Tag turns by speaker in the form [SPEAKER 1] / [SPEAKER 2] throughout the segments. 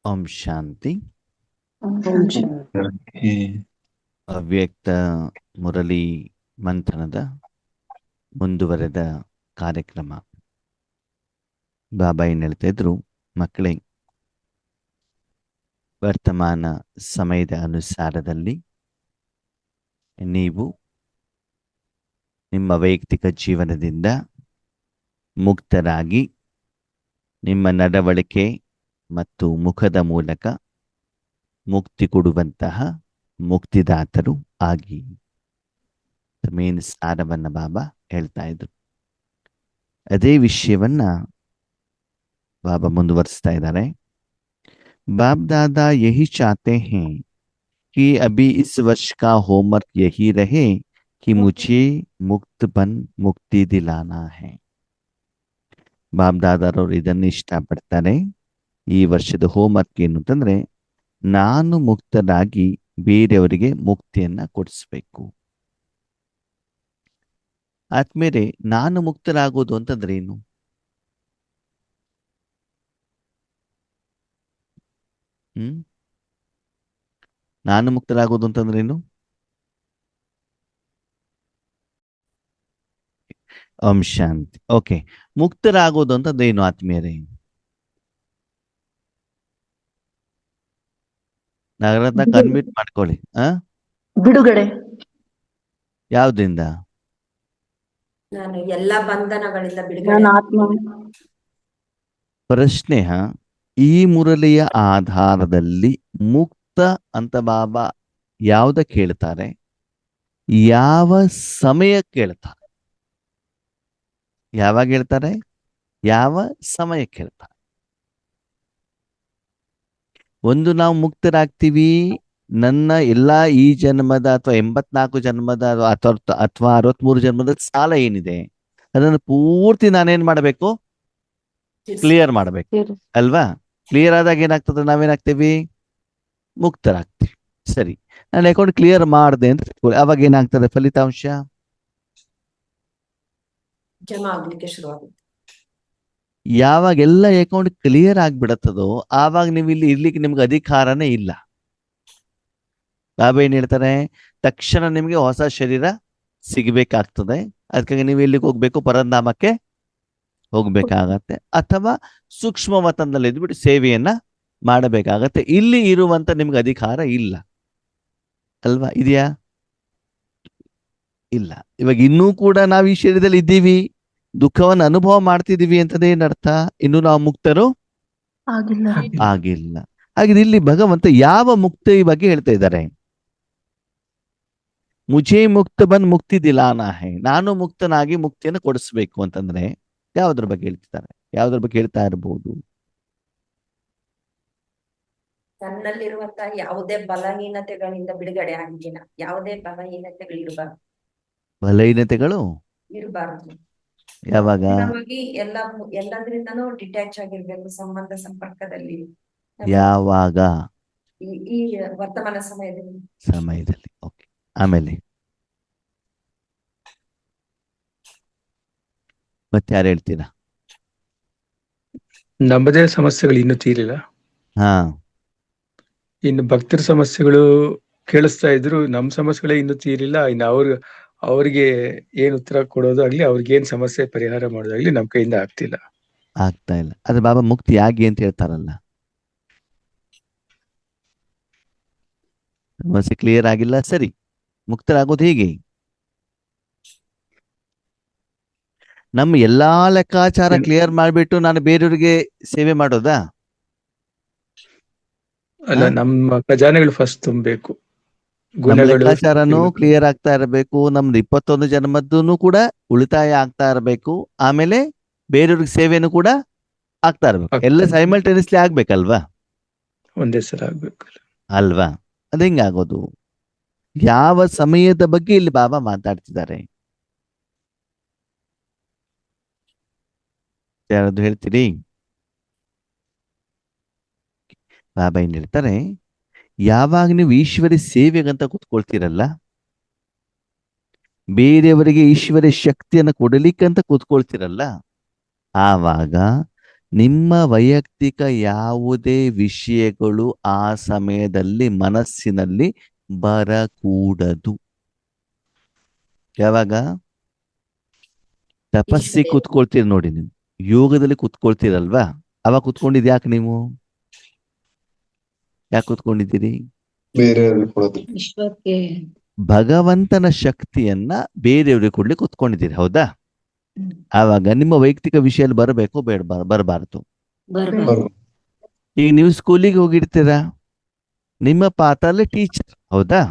[SPEAKER 1] ಓಂ ಶಾಂತಿ.
[SPEAKER 2] ಶಾಂತಿ.
[SPEAKER 1] ಅವ್ಯಕ್ತ ಮುರಳಿ ಮಂಥನದ ಮುಂದುವರೆದ ಕಾರ್ಯಕ್ರಮ. ಬಾಬಾ ಏನ್ ಹೇಳ್ತಾ ಇದ್ರು, ಮಕ್ಕಳೇ, ವರ್ತಮಾನ ಸಮಯದ ಅನುಸಾರದಲ್ಲಿ ನೀವು ನಿಮ್ಮ ವೈಯಕ್ತಿಕ ಜೀವನದಿಂದ ಮುಕ್ತರಾಗಿ ನಿಮ್ಮ ನಡವಳಿಕೆ ಮತ್ತು ಮುಖದ ಮೂಲಕ ಮುಕ್ತಿ ಕೊಡುವಂತಹ ಮುಕ್ತಿದಾತರು ಆಗಿ. ಮೇನ್ ಸಾರವನ್ನ ಬಾಬಾ ಹೇಳ್ತಾ ಇದ್ರು. ಅದೇ ವಿಷಯವನ್ನ ಬಾಬಾ ಮುಂದುವರಿಸ್ತಾ ಇದ್ದಾರೆ. बाप दादा यही चाहते हैं कि अभी इस वर्ष का होमवर्क यही रहे कि मुझे मुक्त बन मुक्ति दिलाना है. ಬಾಬ್ ದಾದಾರವರು ಇದನ್ನು ಇಷ್ಟಪಡ್ತಾರೆ. ಈ ವರ್ಷದ ಹೋಮ್ವರ್ಕ್ ಏನು ಅಂತಂದ್ರೆ, ನಾನು ಮುಕ್ತನಾಗಿ ಬೇರೆಯವರಿಗೆ ಮುಕ್ತಿಯನ್ನ ಕೊಡಿಸ್ಬೇಕು. ಆದ್ಮೇಲೆ ನಾನು ಮುಕ್ತರಾಗೋದು ಅಂತಂದ್ರೆ ಏನು? ನಾನು ಮುಕ್ತರಾಗೋದು ಅಂತಂದ್ರೆ ಏನು? ಓಂ ಶಾಂತಿ. ಓಕೆ, ಮುಕ್ತರಾಗೋದು ಅಂತಂದ್ರೆ ಏನು ಆತ್ಮೀಯರೇ? ನಗರತ್ನ ಕನ್ಮಿಟ್ ಮಾಡ್ಕೊಳ್ಳಿ.
[SPEAKER 3] ಬಿಡುಗಡೆ.
[SPEAKER 1] ಯಾವ್ದ್ರಿಂದ?
[SPEAKER 4] ನಾನು ಎಲ್ಲ ಬಂಧನಗಳಿಂದ ಬಿಡುಗಡೆ.
[SPEAKER 1] ಪ್ರಶ್ನೆ, ಈ ಮುರಳಿಯ ಆಧಾರದಲ್ಲಿ ಮುಕ್ತ ಅಂತ ಬಾಬಾ ಯಾವ್ದ ಕೇಳ್ತಾರೆ? ಯಾವ ಸಮಯ ಕೇಳ್ತಾರೆ? ಯಾವಾಗ ಹೇಳ್ತಾರೆ? ಯಾವ ಸಮಯ ಕೇಳ್ತಾರೆ? ಒಂದು, ನಾವು ಮುಕ್ತರಾಗ್ತೀವಿ ನನ್ನ ಎಲ್ಲಾ ಈ ಜನ್ಮದ ಅಥವಾ 84 ಜನ್ಮದ ಅಥವಾ 63 ಜನ್ಮದ ಸಾಲ ಏನಿದೆ ಅದನ್ನು ಪೂರ್ತಿ ನಾನೇನ್ ಮಾಡ್ಬೇಕು? ಕ್ಲಿಯರ್ ಮಾಡ್ಬೇಕು ಅಲ್ವಾ? ಕ್ಲಿಯರ್ ಆದಾಗ ಏನಾಗ್ತದೆ? ನಾವೇನಾಗ್ತೀವಿ? ಮುಕ್ತರಾಗ್ತೀವಿ. ಸರಿ, ನಾನು ಅಕೌಂಟ್ ಕ್ಲಿಯರ್ ಮಾಡಿದೆ ಅಂತ ಇಟ್ಕೊಳ್ಳಿ. ಅವಾಗ ಏನಾಗ್ತದೆ? ಫಲಿತಾಂಶ
[SPEAKER 4] ಜಮಾ ಆಗ್ಲಿಕ್ಕೆ ಶುರುವಾಗುತ್ತೆ.
[SPEAKER 1] ಯಾವಾಗ ಎಲ್ಲ ಅಕೌಂಟ್ ಕ್ಲಿಯರ್ ಆಗ್ಬಿಡತ್ತದೋ ಆವಾಗ ನೀವು ಇಲ್ಲಿ ಇರ್ಲಿಕ್ಕೆ ನಿಮ್ಗೆ ಅಧಿಕಾರನೇ ಇಲ್ಲ. ಬಾಬಾ ಏನ್ ಹೇಳ್ತಾರೆ? ತಕ್ಷಣ ನಿಮ್ಗೆ ಹೊಸ ಶರೀರ ಸಿಗಬೇಕಾಗ್ತದೆ. ಅದಕ್ಕಾಗಿ ನೀವು ಎಲ್ಲಿಗೆ ಹೋಗ್ಬೇಕು? ಪರಂಧಾಮಕ್ಕೆ ಹೋಗ್ಬೇಕಾಗತ್ತೆ, ಅಥವಾ ಸೂಕ್ಷ್ಮ ವತನದಲ್ಲಿ ಇದ್ಬಿಟ್ಟು ಸೇವೆಯನ್ನ ಮಾಡಬೇಕಾಗತ್ತೆ. ಇಲ್ಲಿ ಇರುವಂತ ನಿಮ್ಗೆ ಅಧಿಕಾರ ಇಲ್ಲ ಅಲ್ವಾ? ಇದೆಯಾ? ಇಲ್ಲ. ಇವಾಗ ಇನ್ನೂ ಕೂಡ ನಾವು ಈ ಶರೀರದಲ್ಲಿ ಇದ್ದೀವಿ, ದುಃಖವನ್ನು ಅನುಭವ ಮಾಡ್ತಿದೀವಿ ಅಂತದೇ ಏನರ್ಥ? ಇನ್ನು ನಾವು ಮುಕ್ತರು ಆಗಿಲ್ಲ. ಹಾಗೆ ಇಲ್ಲಿ ಭಗವಂತ ಯಾವ ಮುಕ್ತಿ ಬಗ್ಗೆ ಹೇಳ್ತಾ ಇದ್ದಾರೆ? ಮುಜೆ ಮುಕ್ತ ಬನ್ ಮುಕ್ತಿ ದಿಲಾನಾ ಹೈ, ನಾನು ಮುಕ್ತನಾಗಿ ಮುಕ್ತಿಯನ್ನು ಕೊಡಿಸ್ಬೇಕು ಅಂತಂದ್ರೆ ಯಾವ್ದ್ರ ಬಗ್ಗೆ ಹೇಳ್ತಿದ್ದಾರೆ? ಯಾವ್ದ್ರ ಬಗ್ಗೆ ಹೇಳ್ತಾ ಇರಬಹುದು?
[SPEAKER 4] ನನ್ನಲ್ಲಿರುವಂತಹ ಯಾವುದೇ ಬಲಹೀನತೆಗಳಿಂದ ಬಿಡುಗಡೆ ಆಗಿನ, ಯಾವುದೇ ಬಲಹೀನತೆಗಳು ಇರಬಾರ್ದು.
[SPEAKER 1] ಬಲಹೀನತೆಗಳು
[SPEAKER 4] ಇರಬಾರ್ದು.
[SPEAKER 1] ಯಾವಾಗ?
[SPEAKER 4] ಎಲ್ಲದ್ರಿಂದನೂ ಡಿಟ್ಯಾಚ್ ಆಗಿರ್ಬೇಕು, ಸಂಬಂಧ ಸಂಪರ್ಕದಲ್ಲಿ.
[SPEAKER 1] ಯಾವಾಗ?
[SPEAKER 4] ಈ ವರ್ತಮಾನ
[SPEAKER 1] ಸಮಯದಲ್ಲಿ. ಓಕೆ, ಆಮೇಲೆ ಮತ್ತೆ ಯಾರು ಹೇಳ್ತೀರಾ?
[SPEAKER 2] ನಮ್ಮದೇ ಸಮಸ್ಯೆಗಳು ಇನ್ನೂ ತೀರಿಲ್ಲ. ಇನ್ನು ಭಕ್ತರ ಸಮಸ್ಯೆಗಳು ಕೇಳಿಸ್ತಾ ಇದ್ರು, ನಮ್ಮ ಸಮಸ್ಯೆಗಳೇ ಇನ್ನೂ ತೀರಿಲ್ಲ. ಇನ್ನು ಅವ್ರಿಗೆ ಏನ್ ಉತ್ತರ ಕೊಡೋದು ಆಗ್ಲಿ, ಅವ್ರಿಗೆ ಏನ್ ಸಮಸ್ಯೆ ಪರಿಹಾರ ಮಾಡೋದಾಗ್ಲಿ ನಮ್ ಕೈಯಿಂದ ಆಗ್ತಾ
[SPEAKER 1] ಇಲ್ಲ. ಆದ್ರೆ ಬಾಬಾ ಮುಕ್ತಿ ಆಗಿ ಅಂತ ಹೇಳ್ತಾರಲ್ಲ. ಸಮಸ್ಯೆ ಕ್ಲಿಯರ್ ಆಗಿಲ್ಲ, ಸರಿ, ಮುಕ್ತರಾಗೋದು ಹೇಗೆ? ನಮ್ಮ ಎಲ್ಲಾ ಲೆಕ್ಕಾಚಾರ ಕ್ಲಿಯರ್ ಮಾಡ್ಬಿಟ್ಟು ನಾನು ಬೇರೆಯವ್ರಿಗೆ ಸೇವೆ ಮಾಡೋದಾ?
[SPEAKER 2] ಅಲ್ಲ, ನಮ್ಮ ಖಜಾನೆಗಳು ಫಸ್ಟ್ ತುಂಬಬೇಕು.
[SPEAKER 1] ಲೆಕ್ಕಾಚಾರನು ಕ್ಲಿಯರ್ ಆಗ್ತಾ ಇರಬೇಕು. ನಮ್ದು 21 ಜನ್ಮದ್ದು ಕೂಡ ಉಳಿತಾಯ ಆಗ್ತಾ ಇರಬೇಕು. ಆಮೇಲೆ ಬೇರೆಯವ್ರಿಗೆ ಸೇವೆನೂ ಕೂಡ ಆಗ್ತಾ ಇರ್ಬೇಕು. ಎಲ್ಲ ಸೈಮಲ್ಟೇನಿಯಸ್ಲಿ ಆಗ್ಬೇಕಲ್ವಾ?
[SPEAKER 2] ಒಂದೇ ಸಲ ಆಗ್ಬೇಕು
[SPEAKER 1] ಅಲ್ವಾ? ಅದ್ ಹೆಂಗಾಗೋದು? ಯಾವ ಸಮಯದ ಬಗ್ಗೆ ಇಲ್ಲಿ ಬಾಬಾ ಮಾತಾಡ್ತಿದ್ದಾರೆ? ಯಾರಾದ್ರು ಹೇಳ್ತೀರಿ? ಬಾಬಾ ಏನ್ ಹೇಳ್ತಾರೆ? ಯಾವಾಗ ನೀವು ಈಶ್ವರಿ ಸೇವೆಗಂತ ಕೂತ್ಕೊಳ್ತೀರಲ್ಲ, ಬೇರೆಯವರಿಗೆ ಈಶ್ವರಿ ಶಕ್ತಿಯನ್ನು ಕೊಡಲಿಕ್ಕಂತ ಕೂತ್ಕೊಳ್ತೀರಲ್ಲ, ಆವಾಗ ನಿಮ್ಮ ವೈಯಕ್ತಿಕ ಯಾವುದೇ ವಿಷಯಗಳು ಆ ಸಮಯದಲ್ಲಿ ಮನಸ್ಸಿನಲ್ಲಿ ಬರಕೂಡದು. ಯಾವಾಗ ತಪಸ್ಸಿಗೆ ಕುತ್ಕೊಳ್ತೀರಿ ನೋಡಿ, ನೀವು ಯೋಗದಲ್ಲಿ ಕುತ್ಕೊಳ್ತೀರಲ್ವಾ, ಅವಾಗ ಕುತ್ಕೊಂಡಿದ್ ಯಾಕೆ ನೀವು? ಯಾಕೆ ಕುತ್ಕೊಂಡಿದ್ದೀರಿ?
[SPEAKER 3] ಬೇರೆಯವ್ರಿಗೆ ಕೊಡೋದು.
[SPEAKER 5] ವಿಶ್ವಕ್ಕೆ
[SPEAKER 1] ಭಗವಂತನ ಶಕ್ತಿಯನ್ನ ಬೇರೆಯವ್ರಿಗೆ ಕೊಡ್ಲಿಕ್ಕೆ ಕುತ್ಕೊಂಡಿದ್ದೀರಿ, ಹೌದಾ?
[SPEAKER 5] ಹ್ಮ್.
[SPEAKER 1] ಆವಾಗ ನಿಮ್ಮ ವೈಯಕ್ತಿಕ ವಿಷಯ ಬರಬೇಕು, ಬರಬಾರ್ದು.
[SPEAKER 5] ಬರ್ಬಾರ್ದು.
[SPEAKER 1] ಈಗ ನೀವು ಸ್ಕೂಲಿಗೆ ಹೋಗಿರ್ತೀರಾ, ನಿಮ್ಮ ಪಾತ್ರ ಟೀಚರ್, ಹೌದಾ?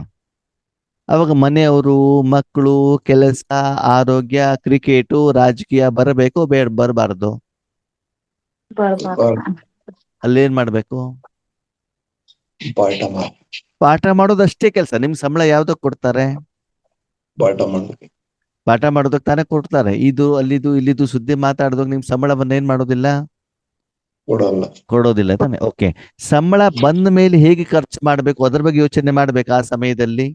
[SPEAKER 1] ಅವಾಗ ಮನೆಯವರು, ಮಕ್ಕಳು, ಕೆಲಸ, ಆರೋಗ್ಯ, ಕ್ರಿಕೆಟು, ರಾಜಕೀಯ ಬರಬೇಕು, ಬರಬಾರ್ದು? ಅಲ್ಲೇನ್ ಮಾಡ್ಬೇಕು?
[SPEAKER 3] ಪಾಠ ಮಾಡಿ
[SPEAKER 1] ಪಾಠ ಮಾಡೋದಷ್ಟೇ ಕೆಲಸ. ನಿಮ್ ಸಂಬಳ ಯಾವ್ದಕ್ ಕೊಡ್ತಾರೆ?
[SPEAKER 3] ಪಾಠ ಮಾಡ್ಬೇಕು.
[SPEAKER 1] ಪಾಠ ಮಾಡೋದಕ್ಕೆ ತಾನೇ ಕೊಡ್ತಾರೆ. ಇದು ಅಲ್ಲಿದು ಇಲ್ಲಿದು ಸುದ್ದಿ ಮಾತಾಡೋದಕ್ಕೆ ನಿಮ್ ಸಂಬಳವನ್ನ ಏನ್ ಮಾಡೋದಿಲ್ಲ, ಕೊಡೋದಿಲ್ಲ ತಾನೆ. ಓಕೆ, ಸಂಬಳ ಬಂದ ಮೇಲೆ ಹೇಗೆ ಖರ್ಚು ಮಾಡ್ಬೇಕು ಅದ್ರ ಬಗ್ಗೆ ಯೋಚನೆ ಮಾಡ್ಬೇಕು. ಆ ಸಮಯದಲ್ಲಿ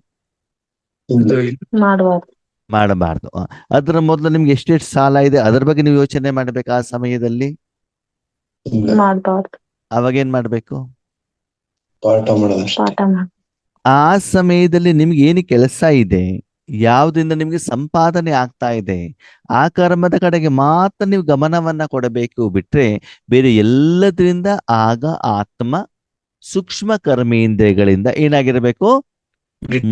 [SPEAKER 1] ಮಾಡಬಾರ್ದು. ಅದ್ರ ಮೊದಲು ನಿಮ್ಗೆ ಎಷ್ಟೆಷ್ಟು ಸಾಲ ಇದೆ ಅದ್ರ ಬಗ್ಗೆ ನೀವು ಯೋಚನೆ ಮಾಡ್ಬೇಕು. ಆ ಸಮಯದಲ್ಲಿ ಅವಾಗ ಏನ್ ಮಾಡ್ಬೇಕು?
[SPEAKER 3] ಪಾಠ ಮಾಡೋದಷ್ಟೇ.
[SPEAKER 1] ಆ ಸಮಯದಲ್ಲಿ ನಿಮ್ಗೆ ಏನು ಕೆಲಸ ಇದೆ, ಯಾವ್ದ್ರಿಂದ ನಿಮ್ಗೆ ಸಂಪಾದನೆ ಆಗ್ತಾ ಇದೆ, ಆ ಕರ್ಮದ ಕಡೆಗೆ ಮಾತ್ರ ನೀವು ಗಮನವನ್ನ ಕೊಡಬೇಕು. ಬಿಟ್ರೆ ಬೇರೆ ಎಲ್ಲದರಿಂದ ಆಗ ಆತ್ಮ ಸೂಕ್ಷ್ಮ ಕರ್ಮೇಂದ್ರಿಯಗಳಿಂದ ಏನಾಗಿರ್ಬೇಕು?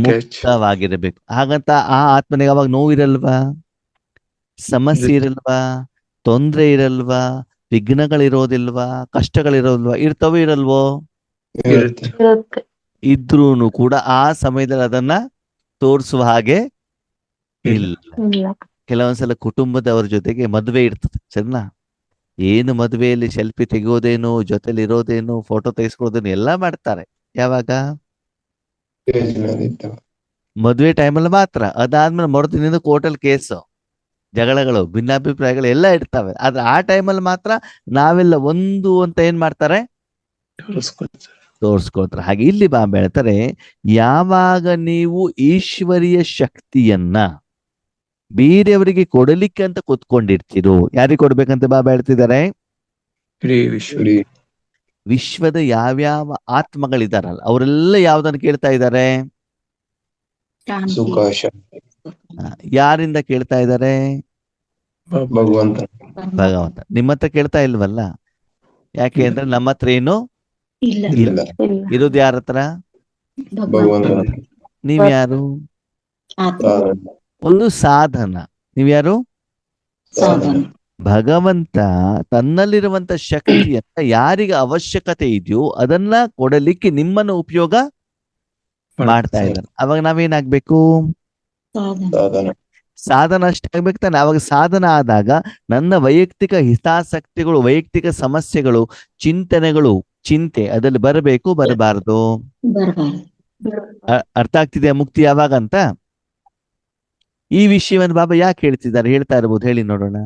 [SPEAKER 1] ಮುಕ್ತವಾಗಿರ್ಬೇಕು. ಹಾಗಂತ ಆ ಆತ್ಮನಿಗೆ ಅವಾಗ ನೋವಿರಲ್ವಾ, ಸಮಸ್ಯೆ ಇರಲ್ವಾ, ತೊಂದ್ರೆ ಇರಲ್ವಾ, ವಿಘ್ನಗಳಿರೋದಿಲ್ವಾ, ಕಷ್ಟಗಳಿರೋಲ್ವಾ? ಇರ್ತವೋ ಇರಲ್ವೋ? ಇದ್ರೂನು ಕೂಡ ಆ ಸಮಯದಲ್ಲಿ ಅದನ್ನ ತೋರಿಸುವ ಹಾಗೆ ಇಲ್ಲ. ಕೆಲವೊಂದ್ಸಲ ಕುಟುಂಬದವರ ಜೊತೆಗೆ ಮದುವೆ ಇರ್ತದೆ, ಸರಿನಾ? ಏನು ಮದುವೆಯಲ್ಲಿ ಸೆಲ್ಫಿ ತೆಗೆಯೋದೇನು, ಜೊತೆಲಿ ಇರೋದೇನು, ಫೋಟೋ ತೆಗೆಸ್ಕೊಳ್ಳೋದೇನು ಎಲ್ಲ ಮಾಡ್ತಾರೆ. ಯಾವಾಗ? ಮದುವೆ ಟೈಮಲ್ಲಿ ಮಾತ್ರ. ಅದಾದ್ಮೇಲೆ ಮರುದಿನ ಕೋರ್ಟಲ್ಲಿ ಕೇಸು, ಜಗಳಗಳು, ಭಿನ್ನಾಭಿಪ್ರಾಯಗಳು ಎಲ್ಲ ಇರ್ತವೆ. ಆದ್ರೆ ಆ ಟೈಮಲ್ಲಿ ಮಾತ್ರ ನಾವೆಲ್ಲ ಒಂದು ಅಂತ ಏನ್ ಮಾಡ್ತಾರೆ? ತೋರ್ಸ್ಕೊಳ್ತಾರೆ. ಹಾಗೆ ಇಲ್ಲಿ ಬಾಬಾ ಹೇಳ್ತಾರೆ, ಯಾವಾಗ ನೀವು ಈಶ್ವರೀಯ ಶಕ್ತಿಯನ್ನ ಬೇರೆಯವರಿಗೆ ಕೊಡಲಿಕ್ಕೆ ಅಂತ ಕೂತ್ಕೊಂಡಿರ್ತೀರೋ, ಯಾರಿಗೆ ಕೊಡ್ಬೇಕಂತ ಬಾಬಾ ಹೇಳ್ತಿದ್ದಾರೆ? ವಿಶ್ವದ ಯಾವ್ಯಾವ ಆತ್ಮಗಳಿದಾರಲ್ಲ ಅವರೆಲ್ಲ ಯಾವ್ದನ್ನ ಕೇಳ್ತಾ ಇದ್ದಾರೆ?
[SPEAKER 3] ಸುಖ, ಶಾಂತಿ,
[SPEAKER 1] ಯಾರಿಂದ ಕೇಳ್ತಾ ಇದ್ದಾರೆ?
[SPEAKER 3] ಭಗವಂತ.
[SPEAKER 1] ಭಗವಂತ. ನಿಮ್ಮ ಹತ್ರ ಕೇಳ್ತಾ ಇಲ್ವಲ್ಲ. ಯಾಕೆ ಅಂದ್ರೆ ನಮ್ಮ ಹತ್ರ ಏನು
[SPEAKER 5] ಇಲ್ಲ.
[SPEAKER 3] ಇಲ್ಲ,
[SPEAKER 1] ಇರೋದು ಯಾರ ಹತ್ರ?
[SPEAKER 3] ಭಗವಂತ.
[SPEAKER 1] ನೀವ್ಯಾರು?
[SPEAKER 5] ಆತ್ಮ
[SPEAKER 1] ಒಂದು ಸಾಧನ. ನೀವ್ಯಾರು?
[SPEAKER 5] ಸಾಧನ.
[SPEAKER 1] ಭಗವಂತ ತನ್ನಲ್ಲಿರುವಂತ ಶಕ್ತಿಯನ್ನ ಯಾರಿಗೆ ಅವಶ್ಯಕತೆ ಇದೆಯೋ ಅದನ್ನ ಕೊಡಲಿಕ್ಕೆ ನಿಮ್ಮನ್ನು ಉಪಯೋಗ ಮಾಡ್ತಾ ಇದ್ದಾರೆ. ಅವಾಗ ನಾವೇನಾಗ್ಬೇಕು?
[SPEAKER 5] ಸಾಧನ.
[SPEAKER 1] ಸಾಧನ ಅಷ್ಟೇ ಆಗ್ಬೇಕು ತಾನೆ. ಅವಾಗ ಸಾಧನ ಆದಾಗ ನನ್ನ ವೈಯಕ್ತಿಕ ಹಿತಾಸಕ್ತಿಗಳು, ವೈಯಕ್ತಿಕ ಸಮಸ್ಯೆಗಳು, ಚಿಂತನೆಗಳು, ಚಿಂತೆ ಅದ್ರಲ್ಲಿ ಬರಬೇಕು, ಬರಬಾರದು?
[SPEAKER 5] ಬರ್ಬಾರ್ದು.
[SPEAKER 1] ಅರ್ಥ ಆಗ್ತಿದೆಯಾ ಮುಕ್ತಿ ಯಾವಾಗ ಅಂತ? ಈ ವಿಷಯವನ್ನು ಬಾಬಾ ಯಾಕೆ ಹೇಳ್ತಿದ್ದಾರೆ? ಹೇಳ್ತಾ ಇರ್ಬೋದು, ಹೇಳಿ ನೋಡೋಣ.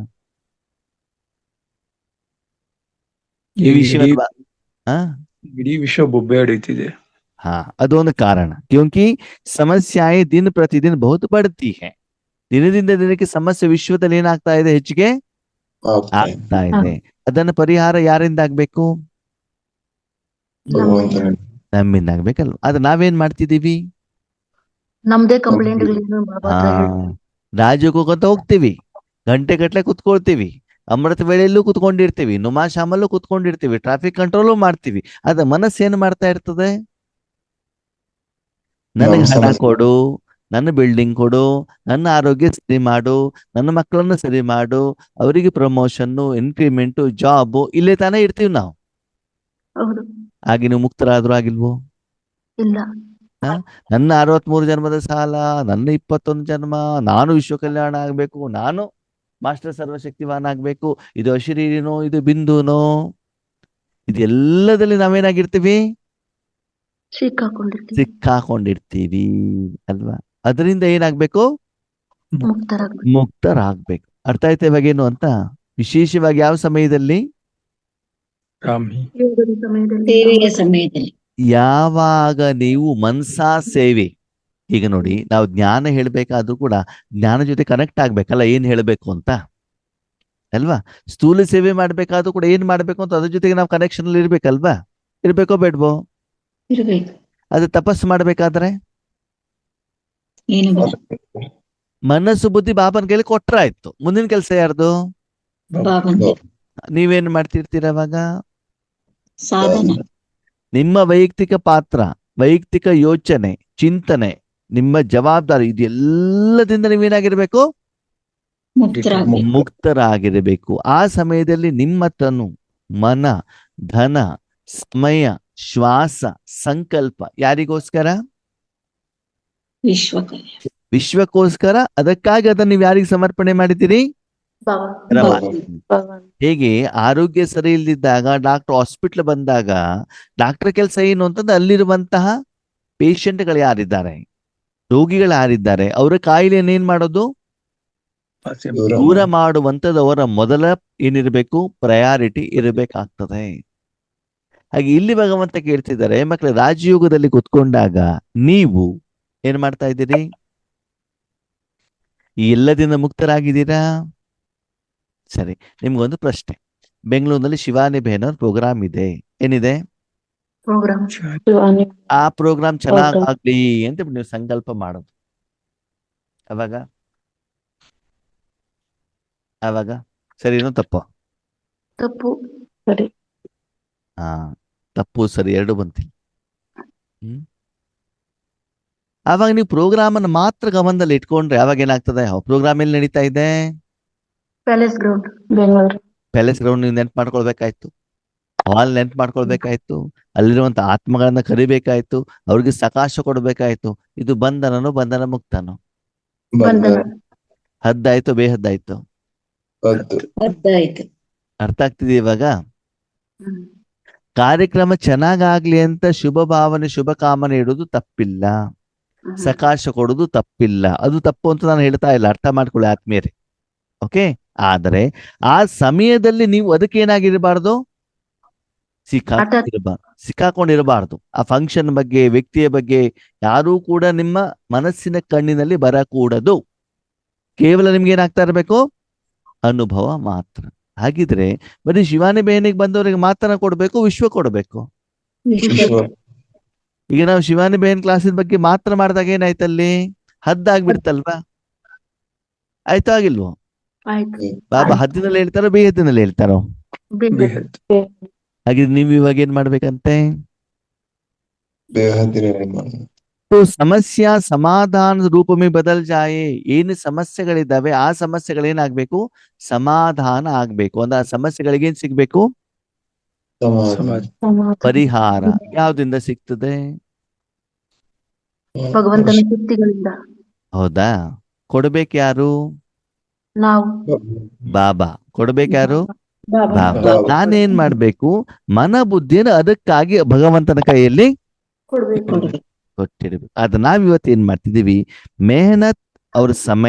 [SPEAKER 1] ಈ ವಿಷಯ
[SPEAKER 2] ಇಡೀ ವಿಶ್ವ ಬೊಬ್ಬೆ ಹೊಡೀತಿದೆ.
[SPEAKER 1] हाँ, ಅದೊಂದು ಕಾರಣ. ಕ್योंकि ಸಮಸ್ಯೆ ದಿನ ಪ್ರತಿದಿನ ಬಹುತ್ ಬಡ್ತಿ ಹೈ. ದಿನದಿಂದ ದಿನಕ್ಕೆ ಸಮಸ್ಯೆ ವಿಶ್ವದಲ್ಲಿ ಏನಾಗ್ತಾ ಇದೆ? ಹೆಚ್ಚಿಗೆ ಆಗ್ತಾ ಇದೆ. ಅದನ್ನ ಪರಿಹಾರ ಯಾರಿಂದ ಆಗ್ಬೇಕು? ನಮ್ಮಿಂದ ಆಗ್ಬೇಕಲ್ವ? ಆದ್ರೆ ನಾವೇನ್ ಮಾಡ್ತಿದೀವಿ?
[SPEAKER 6] ನಮ್ದೇ ಕಂಪ್ಲೇಂಟ್
[SPEAKER 1] ರಾಜ್ಯಕ್ಕೆ ಹೋಗಂತ ಹೋಗ್ತೀವಿ, ಗಂಟೆ ಗಟ್ಲೆ ಕುತ್ಕೊಳ್ತೀವಿ, ಅಮೃತ ವೇಳೆಯಲ್ಲೂ ಕುತ್ಕೊಂಡಿರ್ತೀವಿ, ನುಮಾಶಾಮಲ್ಲೂ ಕುತ್ಕೊಂಡಿರ್ತೀವಿ, ಟ್ರಾಫಿಕ್ ಕಂಟ್ರೋಲು ಮಾಡ್ತೀವಿ. ಅದ ಮನಸ್ಸೇನು ಮಾಡ್ತಾ ಇರ್ತದೆ? ನನಗೆ ಹಣ ಕೊಡು, ನನ್ನ ಬಿಲ್ಡಿಂಗ್ ಕೊಡು, ನನ್ನ ಆರೋಗ್ಯ ಸರಿ ಮಾಡು, ನನ್ನ ಮಕ್ಕಳನ್ನು ಸರಿ ಮಾಡು, ಅವರಿಗೆ ಪ್ರಮೋಷನ್ನು, ಇನ್ಕ್ರಿಮೆಂಟು, ಜಾಬು, ಇಲ್ಲೇ ತಾನೇ ಇರ್ತೀವಿ ನಾವು. ಹಾಗೆ ನೀವು ಮುಕ್ತರಾದ್ರೂ ಆಗಿಲ್ವೋ?
[SPEAKER 6] ಇಲ್ಲ.
[SPEAKER 1] ನನ್ನ 63 ಜನ್ಮದ ಸಾಲ, ನನ್ನ 21 ಜನ್ಮ, ನಾನು ವಿಶ್ವ ಕಲ್ಯಾಣ ಆಗ್ಬೇಕು, ನಾನು ಮಾಸ್ಟರ್ ಸರ್ವಶಕ್ತಿವಾನ್ ಆಗ್ಬೇಕು, ಇದು ಅಶರೀರಿನೋ, ಇದು ಬಿಂದುನೋ, ಇದೆಲ್ಲದಲ್ಲಿ ನಾವೇನಾಗಿರ್ತೀವಿ? ಸಿಕ್ಕಾಕೊಂಡಿರ್ತೀವಿ ಅಲ್ವಾ? ಅದರಿಂದ ಏನಾಗ್ಬೇಕು? ಮುಕ್ತರಾಗ್ಬೇಕು. ಅರ್ಥ ಆಯ್ತಾ ಇವಾಗೇನು ಅಂತ? ವಿಶೇಷವಾಗಿ ಯಾವ ಸಮಯದಲ್ಲಿ?
[SPEAKER 5] ಸೇವೆಯ ಸಮಯದಲ್ಲಿ.
[SPEAKER 1] ಯಾವಾಗ ನೀವು ಮನ್ಸಾ ಸೇವೆ. ಈಗ ನೋಡಿ, ನಾವು ಜ್ಞಾನ ಹೇಳ್ಬೇಕಾದ್ರೂ ಕೂಡ ಜ್ಞಾನ ಜೊತೆ ಕನೆಕ್ಟ್ ಆಗ್ಬೇಕಲ್ಲ, ಏನ್ ಹೇಳ್ಬೇಕು ಅಂತ. ಅಲ್ವಾ? ಸ್ಥೂಲ ಸೇವೆ ಮಾಡ್ಬೇಕಾದ್ರೂ ಕೂಡ ಏನ್ ಮಾಡ್ಬೇಕು ಅಂತ ಅದ್ರ ಜೊತೆಗೆ ನಾವು ಕನೆಕ್ಷನ್ ಅಲ್ಲಿ ಇರ್ಬೇಕಲ್ವಾ? ಇರ್ಬೇಕೋ ಬೇಡ್ವೋ?
[SPEAKER 5] ಇರ್ಬೇಕು.
[SPEAKER 1] ಅದು ತಪಸ್ಸು ಮಾಡ್ಬೇಕಾದ್ರೆ
[SPEAKER 5] ಏನು ಬೇಡ.
[SPEAKER 1] ಮನಸ್ಸು ಬುದ್ಧಿ ಬಾಬನ ಕೈಲಿ ಕೊಟ್ರ ಆಯ್ತು. ಮುಂದಿನ ಕೆಲಸ ಯಾರ್ದು?
[SPEAKER 5] ಬಾಬಂದೆ
[SPEAKER 1] ನೀವೇನ್ ಮಾಡ್ತಿರ್ತೀರ ಅವಾಗ?
[SPEAKER 5] ಸಾಧನ.
[SPEAKER 1] ನಿಮ್ಮ ವೈಯಕ್ತಿಕ ಪಾತ್ರ, ವೈಯಕ್ತಿಕ ಯೋಚನೆ, ಚಿಂತನೆ, ನಿಮ್ಮ ಜವಾಬ್ದಾರಿ ಇದೆಲ್ಲದಿಂದ ನೀವೇನಾಗಿರ್ಬೇಕು?
[SPEAKER 5] ಮುಕ್ತರಾಗ್ಬೇಕು.
[SPEAKER 1] ಮುಕ್ತರಾಗಿರಬೇಕು. ಆ ಸಮಯದಲ್ಲಿ ನಿಮ್ಮ ತನು, ಮನ, ಧನ, ಸಮಯ, ಶ್ವಾಸ, ಸಂಕಲ್ಪ ಯಾರಿಗೋಸ್ಕರ?
[SPEAKER 5] ವಿಶ್ವಕರ್ಯ.
[SPEAKER 1] ವಿಶ್ವಕ್ಕೋಸ್ಕರ. ಅದಕ್ಕಾಗಿ ಅದನ್ನ ನೀವು ಯಾರಿಗೆ ಸಮರ್ಪಣೆ ಮಾಡಿದ್ದೀರಿ? ಹೇಗೆ ಆರೋಗ್ಯ ಸರಿ ಇಲ್ದಿದ್ದಾಗ ಡಾಕ್ಟರ್ ಹಾಸ್ಪಿಟ್ಲ್ ಬಂದಾಗ ಡಾಕ್ಟರ್ ಕೆಲಸ ಏನು ಅಂತಂದ್ರೆ ಅಲ್ಲಿರುವಂತಹ ಪೇಷಂಟ್ಗಳು ಯಾರಿದ್ದಾರೆ, ರೋಗಿಗಳು ಯಾರಿದ್ದಾರೆ, ಅವರ ಕಾಯಿಲೆಯನ್ನು ಏನ್ ಮಾಡೋದು? ದೂರ ಮಾಡುವಂಥದ್ದು ಅವರ ಮೊದಲ ಏನಿರ್ಬೇಕು? ಪ್ರಯಾರಿಟಿ ಇರಬೇಕಾಗ್ತದೆ. ಹಾಗೆ ಇಲ್ಲಿ ಭಗವಂತ ಕೇಳ್ತಿದ್ದಾರೆ, ಮಕ್ಕಳ ರಾಜಯೋಗದಲ್ಲಿ ಕುತ್ಕೊಂಡಾಗ ನೀವು ಏನ್ ಮಾಡ್ತಾ ಇದ್ದೀರಿ? ಈ ಎಲ್ಲದಿಂದ ಮುಕ್ತರಾಗಿದ್ದೀರಾ? ಸರಿ, ನಿಮ್ಗೊಂದು ಪ್ರಶ್ನೆ. ಬೆಂಗಳೂರಿನಲ್ಲಿ ಶಿವಾನಿ ಬೆಹನ್ ಅವ್ರ ಪ್ರೋಗ್ರಾಮ್ ಇದೆ. ಏನಿದೆ?
[SPEAKER 6] ಪ್ರೋಗ್ರಾಮ್.
[SPEAKER 1] ಆ ಪ್ರೋಗ್ರಾಮ್ ಚೆನ್ನಾಗಾಗ್ಲಿ ಅಂತ ನೀವು ಸಂಕಲ್ಪ ಮಾಡೋದು. ಅವಾಗ ಅವಾಗ ಸರಿನೋ ತಪ್ಪು?
[SPEAKER 6] ತಪ್ಪು. ಸರಿ.
[SPEAKER 1] ಹಾ, ತಪ್ಪು ಸರಿ ಎರಡು ಬಂತಿಲ್ಲ. ಆವಾಗ ನೀವು ಪ್ರೋಗ್ರಾಮ್ ಅನ್ನು ಮಾತ್ರ ಗಮನದಲ್ಲಿ ಇಟ್ಕೊಂಡ್ರೆ ಅವಾಗ ಏನಾಗ್ತದೆ? ಪ್ರೋಗ್ರಾಮ್ ಎಲ್ಲಿ ನಡೀತಾ ಇದೆ?
[SPEAKER 6] Palace ground, Bengaluru.
[SPEAKER 1] Palace ground ನೀವು ನೆನ್ಪು ಮಾಡ್ಕೊಳ್ಬೇಕಾಯ್ತು, ಹಾಲ್ ನೆನ್ಪು ಮಾಡ್ಕೊಳ್ಬೇಕಾಯ್ತು, ಅಲ್ಲಿರುವಂತ ಆತ್ಮಗಳನ್ನ ಕರಿಬೇಕಾಯ್ತು, ಅವ್ರಿಗೆ ಸಕಾಶ ಕೊಡ್ಬೇಕಾಯ್ತು. ಇದು ಬಂಧನನೋ ಬಂಧನ ಮುಕ್ತನೋ?
[SPEAKER 6] ಬಂಧನ.
[SPEAKER 1] ಹದ್ದಾಯ್ತು ಬೇಹದ್ದಾಯ್ತು?
[SPEAKER 5] ಅರ್ಧಾಯ್ತು.
[SPEAKER 1] ಅರ್ಥ ಆಗ್ತಿದೆ ಇವಾಗ?
[SPEAKER 6] ಹ್ಮ್.
[SPEAKER 1] ಕಾರ್ಯಕ್ರಮ ಚೆನ್ನಾಗಾಗ್ಲಿ ಅಂತ ಶುಭ ಭಾವನೆ ಶುಭ ಕಾಮನೆ ಇಡೋದು ತಪ್ಪಿಲ್ಲ, ಸಕಾಶ ಕೊಡೋದು ತಪ್ಪಿಲ್ಲ. ಅದು ತಪ್ಪು ಅಂತ ನಾನು ಹೇಳ್ತಾ ಇಲ್ಲ, ಅರ್ಥ ಮಾಡ್ಕೊಳ್ಳಿ ಆತ್ಮೀಯರೇ. ಓಕೆ? ಆದರೆ ಆ ಸಮಯದಲ್ಲಿ ನೀವು ಅದಕ್ಕೇನಾಗಿರಬಾರ್ದು? ಸಿಕ್ಕಾಕೊಂಡಿರಬಾರ್ದು. ಆ ಫಂಕ್ಷನ್ ಬಗ್ಗೆ, ವ್ಯಕ್ತಿಯ ಬಗ್ಗೆ ಯಾರೂ ಕೂಡ ನಿಮ್ಮ ಮನಸ್ಸಿನ ಕಣ್ಣಿನಲ್ಲಿ ಬರಕೂಡದು. ಕೇವಲ ನಿಮ್ಗೆ ಏನಾಗ್ತಾ ಇರಬೇಕು? ಅನುಭವ ಮಾತ್ರ. ಹಾಗಿದ್ರೆ ಬರೀ ಶಿವಾನಿ ಬೇನಿಗೆ ಬಂದವರಿಗೆ ಮಾತ್ರ ಕೊಡ್ಬೇಕು, ವಿಶ್ವ ಕೊಡ್ಬೇಕು? ಈಗ ನಾವು ಶಿವಾನಿ ಬೇನ್ ಕ್ಲಾಸಿನ ಬಗ್ಗೆ ಮಾತ್ರ ಮಾಡಿದಾಗ ಏನಾಯ್ತಲ್ಲಿ? ಹದ್ದಾಗ್ಬಿಡ್ತಲ್ವಾ? ಆಯ್ತು ಆಗಿಲ್ವೋ?
[SPEAKER 6] ಆಯ್ತು.
[SPEAKER 1] ಬಾಬಾ ಹದ್ದಿನಲ್ಲಿ ಹೇಳ್ತಾರೋ ಬೇಹದ್ದಿನಲ್ಲಿ ಹೇಳ್ತಾರೋ?
[SPEAKER 2] ಬೇಹದ್.
[SPEAKER 1] ಹಾಗಿದ್ರೆ ನೀವು ಇವಾಗ ಏನ್ ಮಾಡ್ಬೇಕಂತೆ?
[SPEAKER 3] ಬೇಹದ್ದಿನಲ್ಲಿ ಮಾಡೋದು.
[SPEAKER 1] ಸಮಸ್ಯೆ ಸಮಾಧಾನದ ರೂಪ ಮೇ ಬದಲ್ ಜಾಯೆ. ಏನು ಸಮಸ್ಯೆಗಳಿದ್ದಾವೆ ಆ ಸಮಸ್ಯೆಗಳೇನಾಗ್ಬೇಕು? ಸಮಾಧಾನ ಆಗ್ಬೇಕು. ಅಂದ್ರೆ ಆ ಸಮಸ್ಯೆಗಳಿಗೆ ಏನ್ ಸಿಗ್ಬೇಕು?
[SPEAKER 2] ಸಮಾಧಿ.
[SPEAKER 1] ಪರಿಹಾರ. ಯಾವ್ದಿಂದ ಸಿಗ್ತದೆ?
[SPEAKER 6] ಭಗವಂತನ ಶಕ್ತಿಗಳಿಂದ.
[SPEAKER 1] ಹೌದಾ? ಕೊಡ್ಬೇಕು ಯಾರು?
[SPEAKER 6] ನಾವು.
[SPEAKER 1] ಬಾಬಾ. ಕೊಡ್ಬೇಕು ಯಾರು?
[SPEAKER 5] ಬಾಬಾ.
[SPEAKER 1] ಬಾಬಾ. ನಾನೇನ್ ಮಾಡ್ಬೇಕು? ಮನ ಬುದ್ಧಿಯನ್ನು ಅದಕ್ಕಾಗಿ ಭಗವಂತನ ಕೈಯಲ್ಲಿ
[SPEAKER 6] ಕೊಡ್ಬೇಕು.
[SPEAKER 1] ಕೊಟ್ಟಿರ್ಬೇಕು. ಅದ್ ನಾವಿವತ್ತು ಏನ್ ಮಾಡ್ತಿದೀವಿ? ಮೆಹನತ್ ಅವ್ರ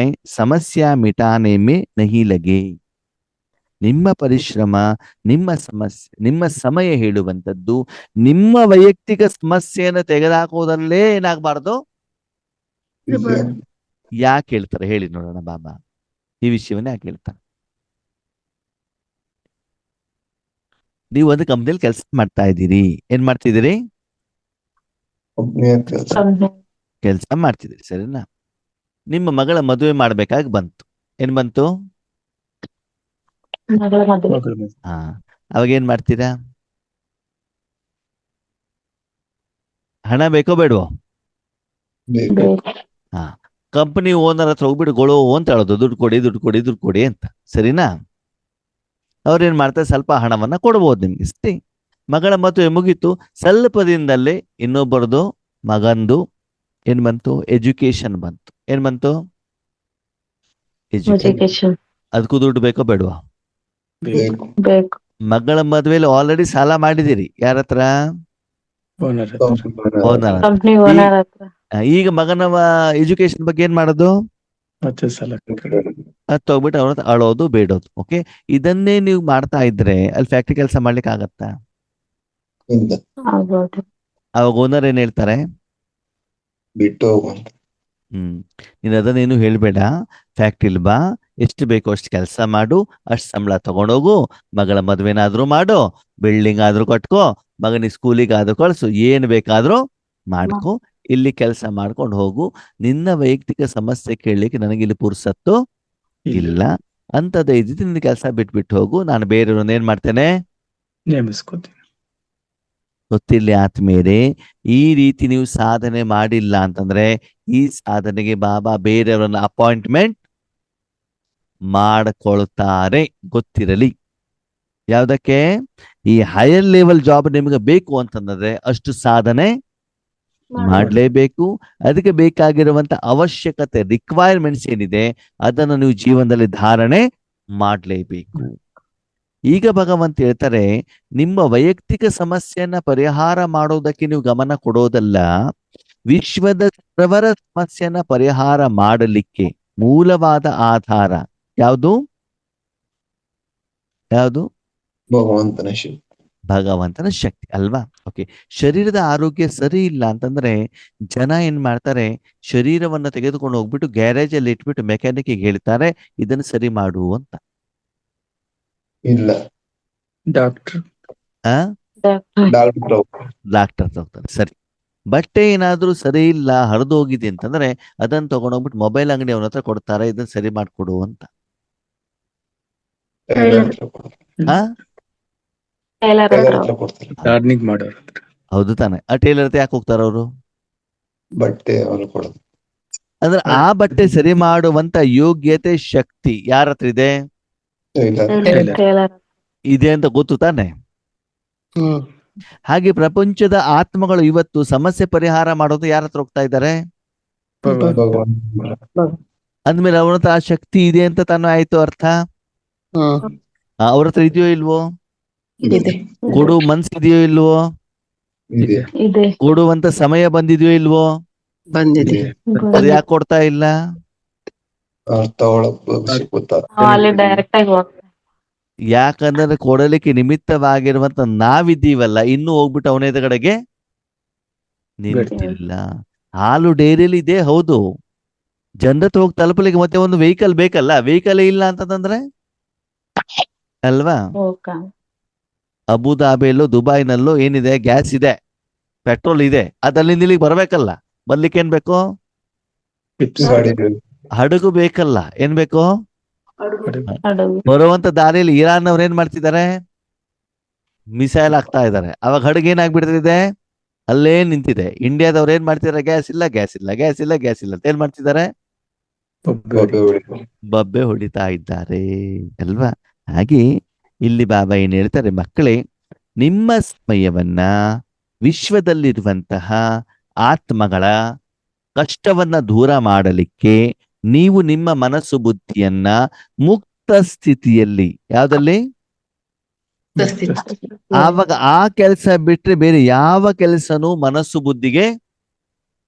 [SPEAKER 1] ಸಮಸ್ಯೆ ಮಿಟಾನೆ ಮೇ ನಹಿ ಲಗೆ. ನಿಮ್ಮ ಪರಿಶ್ರಮ, ನಿಮ್ಮ ಸಮಸ್ಯೆ, ನಿಮ್ಮ ಸಮಯ ಹೇಳುವಂಥದ್ದು ನಿಮ್ಮ ವೈಯಕ್ತಿಕ ಸಮಸ್ಯೆಯನ್ನು ತೆಗೆದುಹಾಕೋದಲ್ಲೇ ಏನಾಗಬಾರ್ದು? ಯಾಕೆ ಹೇಳ್ತಾರೆ ಹೇಳಿ ನೋಡೋಣ ಬಾಬಾ? ಈ ವಿಷಯವನ್ನ ಯಾಕೆ ಹೇಳ್ತಾರೆ? ನೀವು ಒಂದು ಕಂಪ್ನಿಯಲ್ಲಿ ಕೆಲಸ ಮಾಡ್ತಾ ಇದ್ದೀರಿ. ಏನ್ ಮಾಡ್ತಿದ್ದೀರಿ? ಕೆಲಸ ಮಾಡ್ತಿದ್ದೀರಿ, ಸರಿನಾ? ನಿಮ್ಮ ಮಗಳ ಮದುವೆ ಮಾಡ್ಬೇಕಾಗಿ ಬಂತು. ಏನ್ ಬಂತು? ಹಾ, ಅವಾಗ ಏನ್ ಮಾಡ್ತೀರಾ? ಹಣ ಬೇಕೋ ಬೇಡವೋ? ಹಾ, ಕಂಪನಿ ಓನರ್ ಹತ್ರ ಹೋಗ್ಬಿಟ್ಟು ಗೊಳೋ ಅಂತ ಹೇಳೋದು, ದುಡ್ಡು ಕೊಡಿ ದುಡ್ಡು ಕೊಡಿ ದುಡ್ಡು ಕೊಡಿ ಅಂತ, ಸರಿನಾ? ಅವ್ರೇನ್ ಮಾಡ್ತಾರೆ? ಸ್ವಲ್ಪ ಹಣವನ್ನ ಕೊಡ್ಬೋದು ನಿಮ್ಗೆ. ಸರಿ, ಮಗಳ ಮದುವೆ ಮುಗೀತು. ಸ್ವಲ್ಪದಿಂದಲೇ ಇನ್ನೊಬ್ಬರದು ಮಗಂದು ಏನ್ ಬಂತು? ಎಜುಕೇಶನ್ ಬಂತು. ಏನ್ ಬಂತು? ಎಜುಕೇಶನ್. ಅದಕ್ಕೂ ದುಡ್ಡು ಬೇಕೋ ಬೇಡವಾ?
[SPEAKER 6] ಬೇಕು.
[SPEAKER 1] ಮಗಳ ಮದ್ವೆಲಿ ಆಲ್ರೆಡಿ ಸಾಲ ಮಾಡಿದಿರಿ. ಯಾರ ಹತ್ರ? ಓನರ್. ಈಗ ಮಗನ ಎಜುಕೇಶನ್ ಬಗ್ಗೆ ಏನ್ ಮಾಡೋದು? ತಗೋಬಿಟ್ಟು ಅವ್ರ ಅಳೋದು ಬೇಡೋದು. ಓಕೆ, ಇದನ್ನೇ ನೀವು ಮಾಡ್ತಾ ಇದ್ರೆ ಅಲ್ಲಿ ಫ್ಯಾಕ್ಟ್ರಿ ಕೆಲಸ ಮಾಡ್ಲಿಕ್ಕೆ ಆಗತ್ತಾ? ಅವಾಗ ಓನರ್ ಏನ್ ಹೇಳ್ತಾರೆ?
[SPEAKER 3] ಬಿಟ್ಟು ಹೋಗುವಂತ.
[SPEAKER 1] ನೀನ್ ಅದನ್ನೇನು ಹೇಳ್ಬೇಡ, ಫ್ಯಾಕ್ಟ್ರಿಲ್ ಬಾ, ಎಷ್ಟು ಬೇಕೋ ಅಷ್ಟು ಕೆಲಸ ಮಾಡು, ಅಷ್ಟು ಸಂಬಳ ತಗೊಂಡೋಗು, ಮಗಳ ಮದ್ವೆನಾದ್ರೂ ಮಾಡು, ಬಿಲ್ಡಿಂಗ್ ಆದ್ರೂ ಕಟ್ಕೋ, ಮಗನಿಗೆ ಸ್ಕೂಲಿಗೆ ಆದ್ರೂ ಕಳ್ಸು, ಏನ್ ಬೇಕಾದ್ರೂ ಮಾಡ್ಕೊ, ಇಲ್ಲಿ ಕೆಲಸ ಮಾಡ್ಕೊಂಡು ಹೋಗು. ನಿನ್ನ ವೈಯಕ್ತಿಕ ಸಮಸ್ಯೆ ಕೇಳಲಿಕ್ಕೆ ನನಗಿಲ್ಲಿ ಪುರ್ಸತ್ತು ಇಲ್ಲ. ಅಂತದೇ ಇದ್ದಿದ್ದು ನಿನ್ನ ಕೆಲಸ ಬಿಟ್ಬಿಟ್ಟು ಹೋಗು, ನಾನು ಬೇರೆಯವ್ರನ್ನ ಏನ್ ಮಾಡ್ತೇನೆ,
[SPEAKER 2] ನೇಮಿಸ್ಕೋತೀನಿ.
[SPEAKER 1] ಗೊತ್ತಿರ್ಲಿ ಆತ್ಮೀಯರೇ, ಈ ರೀತಿ ನೀವು ಸಾಧನೆ ಮಾಡಿಲ್ಲ ಅಂತಂದ್ರೆ ಈ ಸಾಧನೆಗೆ ಬಾಬಾ ಬೇರೆಯವರನ್ನ ಅಪಾಯಿಂಟ್ಮೆಂಟ್ ಮಾಡಿಕೊಳ್ತಾರೆ. ಗೊತ್ತಿರಲಿ. ಯಾವ್ದಕ್ಕೆ? ಈ ಹೈಯರ್ ಲೆವೆಲ್ ಜಾಬ್ ನಿಮಗೆ ಬೇಕು ಅಂತಂದ್ರೆ ಅಷ್ಟು ಸಾಧನೆ ಮಾಡ್ಲೇಬೇಕು. ಅದಕ್ಕೆ ಬೇಕಾಗಿರುವಂತ ಅವಶ್ಯಕತೆ, ರಿಕ್ವೈರ್ಮೆಂಟ್ಸ್ ಏನಿದೆ ಅದನ್ನು ನೀವು ಜೀವನದಲ್ಲಿ ಧಾರಣೆ ಮಾಡ್ಲೇಬೇಕು. ಈಗ ಭಗವಂತ ಹೇಳ್ತಾರೆ, ನಿಮ್ಮ ವೈಯಕ್ತಿಕ ಸಮಸ್ಯೆಯನ್ನ ಪರಿಹಾರ ಮಾಡೋದಕ್ಕೆ ನೀವು ಗಮನ ಕೊಡೋದಲ್ಲ, ವಿಶ್ವದ ಸರ್ವರ ಸಮಸ್ಯೆಯನ್ನ ಪರಿಹಾರ ಮಾಡಲಿಕ್ಕೆ ಮೂಲವಾದ ಆಧಾರ ಯಾವುದು? ಯಾವುದು?
[SPEAKER 3] ಭಗವಂತನ ಶಿವ,
[SPEAKER 1] ಭಗವಂತನ ಶಕ್ತಿ ಅಲ್ವಾ? ಓಕೆ. ಶರೀರದ ಆರೋಗ್ಯ ಸರಿ ಇಲ್ಲ ಅಂತಂದ್ರೆ ಜನ ಏನ್ ಮಾಡ್ತಾರೆ, ಶರೀರವನ್ನ ತೆಗೆದುಕೊಂಡು ಹೋಗ್ಬಿಟ್ಟು ಗ್ಯಾರೇಜ್ ಅಲ್ಲಿ ಇಟ್ಬಿಟ್ಟು ಮೆಕ್ಯಾನಿಕ್ಗೆ ಹೇಳ್ತಾರೆ ಇದನ್ನು ಸರಿ ಮಾಡು ಅಂತ.
[SPEAKER 3] ಇಲ್ಲ
[SPEAKER 2] ಡಾಕ್ಟರ್
[SPEAKER 1] ಆ
[SPEAKER 3] ಡಾಕ್ಟರ್
[SPEAKER 1] ಡಾಕ್ಟರ್ ಹೋಗ್ತಾರೆ. ಸರಿ. ಬಟ್ಟೆ ಏನಾದ್ರೂ ಸರಿ ಇಲ್ಲ, ಹರಿದು ಹೋಗಿದೆ ಅಂತಂದ್ರೆ ಅದನ್ನ ತಗೊಂಡೋಗ್ಬಿಟ್ಟು ಮೊಬೈಲ್ ಅಂಗಡಿ ಅವನ ಹತ್ರ ಕೊಡ್ತಾರೆ, ಇದನ್ನ ಸರಿ ಮಾಡ್ಕೊಡು ಅಂತ. ಆ
[SPEAKER 2] ಟಾರ್ನಿಂಗ್ ಮಾಡೋರು ಹತ್ರ.
[SPEAKER 1] ಹೌದು ತಾನೆ. ಆ ಟೇಲರ್ ಹತ್ರ ಯಾಕೆ ಹೋಗ್ತಾರ ಅವರು?
[SPEAKER 3] ಬಟ್ಟೆ ಅವರು ಕೊಡೋದು.
[SPEAKER 1] ಅಂದ್ರೆ ಆ ಬಟ್ಟೆ ಸರಿ ಮಾಡುವಂತ ಯೋಗ್ಯತೆ, ಶಕ್ತಿ ಯಾರ ಹತ್ರ ಇದೆ? ಇದೆ ಅಂತ ಗೊತ್ತು ತಾನೆ. ಹಾಗೆ ಪ್ರಪಂಚದ ಆತ್ಮಗಳು ಇವತ್ತು ಸಮಸ್ಯೆ ಪರಿಹಾರ ಮಾಡೋದು ಯಾರ ಹತ್ರ ಹೋಗ್ತಾ ಇದ್ದಾರೆ? ಅಂದ್ಮೇಲೆ ಅವನ ಹತ್ರ ಆ ಶಕ್ತಿ ಇದೆ ಅಂತ ತಾನು ಆಯ್ತು ಅರ್ಥ. ಅವ್ರ ಹತ್ರ ಇದೆಯೋ ಇಲ್ವೋ? ಕೊಡು ಮನ್ಸಿದೆಯೋ ಇಲ್ವೋ?
[SPEAKER 3] ಇದೆ.
[SPEAKER 1] ಕೊಡುವಂತ ಸಮಯ ಬಂದಿದೆಯೋ ಇಲ್ವೋ?
[SPEAKER 7] ಬಂದಿದೆ.
[SPEAKER 1] ಅದು ಯಾಕೆ ಕೊಡ್ತಾ ಇಲ್ಲ?
[SPEAKER 6] ಡೈರೆಕ್ಟ್ ಆಗಿ
[SPEAKER 1] ಯಾಕಂದ್ರೆ ಕೊಡಲಿಕ್ಕೆ ನಿಮಿತ್ತವಾಗಿರುವಂತ ನಾವಿದ್ದೀವಲ್ಲ, ಇನ್ನೂ ಹೋಗ್ಬಿಟ್ಟು ಅವನ ಎದುರುಗಡೆಗೆ ನಿಂತಿಲ್ಲ. ಹಾಲು ಡೈರಿಯಲ್ಲಿ ಇದೆ, ಹೌದು. ಜನರತ್ರ ಹೋಗಿ ತಲುಪಲಿಕ್ಕೆ ಮತ್ತೆ ಒಂದು ವೆಹಿಕಲ್ ಬೇಕಲ್ಲ. ವೆಹಿಕಲ್ ಇಲ್ಲ ಅಂತಂದ್ರೆ ಅಲ್ವಾ? ಅಬುದಾಬಿಯಲ್ಲೂ ದುಬೈನಲ್ಲೂ ಏನಿದೆ? ಗ್ಯಾಸ್ ಇದೆ, ಪೆಟ್ರೋಲ್ ಇದೆ. ಅದಲ್ಲಿಂದ ಇಲ್ಲಿಗೆ ಬರ್ಬೇಕಲ್ಲ. ಬರ್ಲಿಕ್ಕೆ ಏನ್ ಬೇಕು? ಹಡಗು ಬೇಕಲ್ಲ. ಏನ್ ಬೇಕು? ಬರುವಂತ ದಾರಿಯಲ್ಲಿ ಇರಾನ್ ಅವ್ರು ಏನ್ ಮಾಡ್ತಿದ್ದಾರೆ? ಮಿಸೈಲ್ ಹಾಕ್ತಾ ಇದ್ದಾರೆ. ಅವಾಗ ಹಡಗು ಏನಾಗ್ಬಿಡ್ತಿದೆ? ಅಲ್ಲೇ ನಿಂತಿದೆ. ಇಂಡಿಯಾದವ್ರು ಏನ್ ಮಾಡ್ತಿದ್ದಾರೆ? ಗ್ಯಾಸ್ ಇಲ್ಲ, ಗ್ಯಾಸ್ ಇಲ್ಲ, ಗ್ಯಾಸ್ ಇಲ್ಲ, ಗ್ಯಾಸ್ ಇಲ್ಲ ಅಂತ ಏನ್ ಮಾಡ್ತಿದ್ದಾರೆ? ಬಬ್ಬೆ ಹೊಡಿತಾ ಇದ್ದಾರೆ ಅಲ್ವಾ? ಹಾಗೆ ಇಲ್ಲಿ ಬಾಬಾ ಏನ್ ಹೇಳ್ತಾರೆ, ಮಕ್ಕಳೇ, ನಿಮ್ಮ ಸಮಯವನ್ನ ವಿಶ್ವದಲ್ಲಿರುವಂತಹ ಆತ್ಮಗಳ ಕಷ್ಟವನ್ನ ದೂರ ಮಾಡಲಿಕ್ಕೆ ನೀವು ನಿಮ್ಮ ಮನಸ್ಸು ಬುದ್ಧಿಯನ್ನ ಮುಕ್ತ ಸ್ಥಿತಿಯಲ್ಲಿ, ಯಾವ್ದಲ್ಲಿ? ಆವಾಗ ಆ ಕೆಲಸ ಬಿಟ್ರೆ ಬೇರೆ ಯಾವ ಕೆಲಸನೂ ಮನಸ್ಸು ಬುದ್ಧಿಗೆ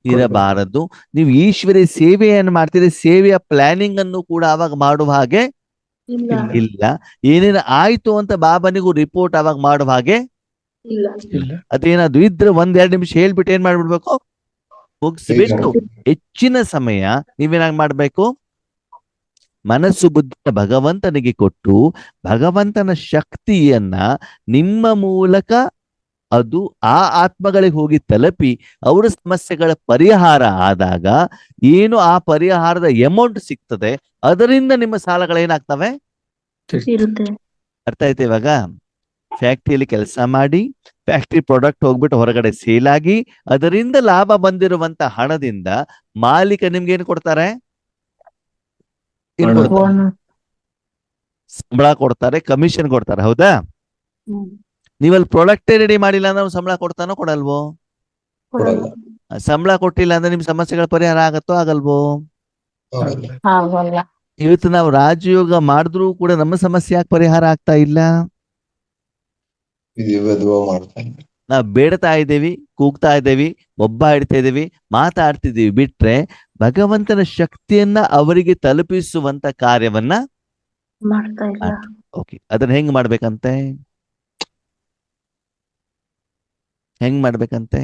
[SPEAKER 1] ಇರಬಾರದು. ನೀವು ಈಶ್ವರಿಯ ಸೇವೆಯನ್ನು ಮಾಡ್ತೀರಿ, ಸೇವೆಯ ಪ್ಲಾನಿಂಗ್ ಅನ್ನು ಕೂಡ ಆವಾಗ ಮಾಡುವ ಹಾಗೆ ಇಲ್ಲ. ಏನೇನು ಆಯ್ತು ಅಂತ ಬಾಬನಿಗೂ ರಿಪೋರ್ಟ್ ಅವಾಗ ಮಾಡುವ ಹಾಗೆ ಅದೇನಾದ್ರು ಇದ್ರೆ 1-2 ನಿಮಿಷ ಹೇಳ್ಬಿಟ್ಟು ಏನ್ ಮಾಡ್ಬಿಡ್ಬೇಕು? ಮುಗಿಸ್ಬಿಟ್ಟು ಹೆಚ್ಚಿನ ಸಮಯ ನೀವೇನಾಗ್ ಮಾಡ್ಬೇಕು? ಮನಸ್ಸು ಬುದ್ಧಿಯ ಭಗವಂತನಿಗೆ ಕೊಟ್ಟು ಭಗವಂತನ ಶಕ್ತಿಯನ್ನ ನಿಮ್ಮ ಮೂಲಕ ಅದು ಆ ಆತ್ಮಗಳಿಗೆ ಹೋಗಿ ತಲುಪಿ ಅವರ ಸಮಸ್ಯೆಗಳ ಪರಿಹಾರ ಆದಾಗ ಏನು ಆ ಪರಿಹಾರದ ಅಮೌಂಟ್ ಸಿಗ್ತದೆ, ಅದರಿಂದ ನಿಮ್ಮ ಸಾಲಗಳೇನಾಗ್ತವೆ? ಅರ್ಥ ಆಯ್ತು ಇವಾಗ? ಫ್ಯಾಕ್ಟ್ರಿಯಲ್ಲಿ ಕೆಲಸ ಮಾಡಿ ಫ್ಯಾಕ್ಟ್ರಿ ಪ್ರಾಡಕ್ಟ್ ಹೋಗ್ಬಿಟ್ಟು ಹೊರಗಡೆ ಸೇಲ್ ಆಗಿ ಅದರಿಂದ ಲಾಭ ಬಂದಿರುವಂತ ಹಣದಿಂದ ಮಾಲೀಕ ನಿಮ್ಗೆ ಏನು ಕೊಡ್ತಾರೆ? ಸಂಬಳ ಕೊಡ್ತಾರೆ, ಕಮಿಷನ್ ಕೊಡ್ತಾರೆ. ಹೌದಾ? ನೀವಲ್ಲಿ ಪ್ರಾಡಕ್ಟೇ ರೆಡಿ ಮಾಡಿಲ್ಲ ಅಂದ್ರೆ ಸಂಬಳ ಕೊಡ್ತಾನೋ ಕೊಡಲ್ವೋ? ಸಂಬಳ ಕೊಟ್ಟಿಲ್ಲ ಅಂದ್ರೆ ನಿಮ್ ಸಮಸ್ಯೆಗಳ ಪರಿಹಾರ ಆಗತ್ತೋ ಆಗಲ್ವೋ? ಇವತ್ತು ನಾವು ರಾಜಯೋಗ ಮಾಡಿದ್ರೂ ಕೂಡ ನಮ್ಮ ಸಮಸ್ಯೆ ಯಾಕೆ ಪರಿಹಾರ ಆಗ್ತಾ ಇಲ್ಲ? ನಾವು ಬೇಡ್ತಾ ಇದ್ದೇವಿ, ಕೂಗ್ತಾ ಇದ್ದೇವಿ, ಒಬ್ಬ ಇಡ್ತಾ ಇದ್ದೇವಿ, ಮಾತಾಡ್ತಿದ್ದೀವಿ ಬಿಟ್ರೆ ಭಗವಂತನ ಶಕ್ತಿಯನ್ನ ಅವರಿಗೆ ತಲುಪಿಸುವಂತ ಕಾರ್ಯವನ್ನ
[SPEAKER 6] ಮಾಡ್ತಾ ಇಲ್ಲ.
[SPEAKER 1] ಓಕೆ, ಅದನ್ನ ಹೆಂಗ್ ಮಾಡ್ಬೇಕಂತೆ? ಹೆಂಗ್ ಮಾಡ್ಬೇಕಂತೆ?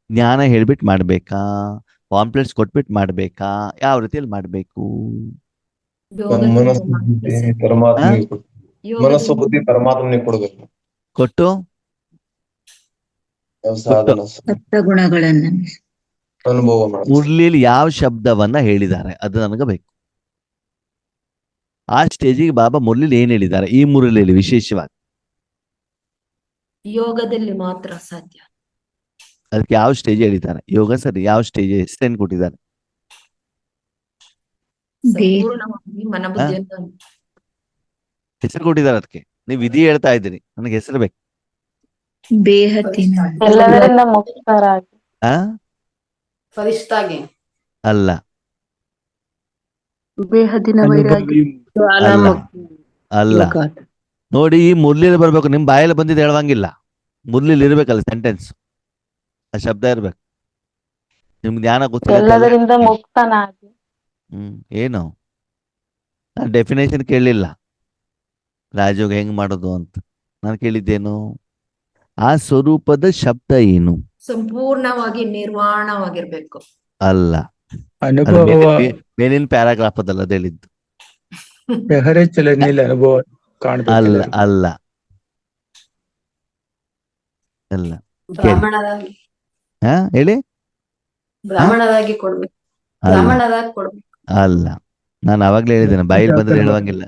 [SPEAKER 1] ಜ್ಞಾನ ಹೇಳ್ಬಿಟ್ಟು ಮಾಡ್ಬೇಕಾ? ಪಾಂಪ್ಲೆಟ್ಸ್ ಕೊಟ್ಬಿಟ್ಟು ಮಾಡ್ಬೇಕಾ? ಯಾವ ರೀತಿಯಲ್ಲಿ ಮಾಡ್ಬೇಕು?
[SPEAKER 3] ಮನಸ್ಸು ಬುದ್ಧಿ ಪರಮಾತ್ಮನಿಗೆ ಕೊಡ್ಬೇಕು. ಮನಸ್ಸು ಬುದ್ಧಿ ಪರಮಾತ್ಮನಿಗೆ ಕೊಡ್ಬೇಕು.
[SPEAKER 1] ಕೊಟ್ಟು
[SPEAKER 3] ಸಾಧನ
[SPEAKER 5] ಸತ್ವಗುಣಗಳನ್ನ
[SPEAKER 3] ಅನುಭವ ಮಾಡ್ಬೇಕು.
[SPEAKER 1] ಮುರಳಿಯಲ್ಲಿ ಯಾವ ಶಬ್ದವನ್ನ ಹೇಳಿದ್ದಾರೆ ಅದು ನನಗೆ ಬೇಕು. ಆ ಸ್ಟೇಜಿಗೆ ಬಾಬಾ ಮುರಳಿಲಿ ಏನ್ ಹೇಳಿದ್ದಾರೆ ಈ ಮುರಳಿಯಲ್ಲಿ ವಿಶೇಷವಾಗಿ?
[SPEAKER 4] ಯೋಗದಲ್ಲಿ ಮಾತ್ರ ಸಾಧ್ಯ.
[SPEAKER 1] ಅದಕ್ಕೆ ಯಾವ ಸ್ಟೇಜ್ ಹೇಳಿದ್ದಾರೆ? ಯೋಗ ಸರಿ, ಯಾವ ಸ್ಟೇಜ್ ಹೆಸರೇನು ಕೊಟ್ಟಿದ್ದಾರೆ?
[SPEAKER 4] ಸಂಪೂರ್ಣವಾಗಿ ಮನಬುದ್ಧಿಯನ್ನು
[SPEAKER 1] ಹೆಸರು ಕೊಟ್ಟಿದ್ದಾರೆ ಅದಕ್ಕೆ. ನೀವು ವಿಧಿ ಹೇಳ್ತಾ ಇದ್ದೀರಿ, ನನಗೆ ಹೆಸರು ಬೇಕು.
[SPEAKER 5] ಬೇಹದ್ದಿನ
[SPEAKER 6] ಎಲ್ಲದರಿಂದ ಮುಕ್ತರಾಗಿ
[SPEAKER 1] ಆ
[SPEAKER 7] ಫರಿಷ್ಠಾಗಿ
[SPEAKER 1] ಅಲ್ಲ,
[SPEAKER 6] ಬೇಹದಿನ ವೈರಾಗ್ಯ
[SPEAKER 1] ಅಲ್ಲ, ಅಲ್ಲ. ನೋಡಿ, ಈ ಮುರಳಿಯಲ್ಲಿ ಬರ್ಬೇಕು. ನಿಮ್ ಬಾಯಲ್ಲಿ ಬಂದಿದ್ದು ಹೇಳುವಂಗಿಲ್ಲ. ಮುರಳಿಲಿ ಇರ್ಬೇಕಲ್ಲ ಸೆಂಟೆನ್ಸ್, ಆ ಶಬ್ದ ಇರ್ಬೇಕು. ನಿಮ್ಗೆ ಜ್ಞಾನ ಗೊತ್ತಿಲ್ಲ.
[SPEAKER 6] ಎಲ್ಲದರಿಂದ ಮುಕ್ತನಾಗಿ.
[SPEAKER 1] ಏನು ಡೆಫಿನೇಷನ್ ಕೇಳಲಿಲ್ಲ, ರಾಜಯೋಗ ಹೆಂಗ್ ಮಾಡೋದು ಅಂತ. ನಾನು ಕೇಳಿದ್ದೇನು, ಆ ಸ್ವರೂಪದ ಶಬ್ದ ಏನು?
[SPEAKER 4] ಸಂಪೂರ್ಣವಾಗಿ ನಿರ್ವಾಣವಾಗಿರ್ಬೇಕು.
[SPEAKER 1] ಅಲ್ಲ, ಅದು
[SPEAKER 2] ಅನುಭವ
[SPEAKER 1] ಮೇಲಿನ ಪ್ಯಾರಾಗ್ರಾಫ್ ಅದಲ್ಲ ಅದು ಹೇಳಿದ್ದು.
[SPEAKER 2] ಬೆಹರೆ ಚಲನೆಯಲ್ಲಿ ಅನುಭವ ಕಾಣ್ಬೇಕು.
[SPEAKER 1] ಅಲ್ಲ, ಅಲ್ಲ, ಅಲ್ಲ.
[SPEAKER 7] ಬ್ರಾಹ್ಮಣರಾಗಿ
[SPEAKER 1] ಹೇಳಿ.
[SPEAKER 7] ಬ್ರಾಹ್ಮಣರಾಗಿ ಕೊಡ್ಬೇಕು.
[SPEAKER 1] ಅಲ್ಲ,
[SPEAKER 7] ಬ್ರಾಹ್ಮಣರಾಗಿ ಕೊಡ್ಬೇಕು.
[SPEAKER 1] ಅಲ್ಲ. ನಾನು ಅವಾಗ್ಲೇ ಹೇಳಿದ್ದೇನೆ, ಬಾಯಿಲ್ ಬಂದ್ರೆ ಹೇಳುವಂಗಿಲ್ಲ.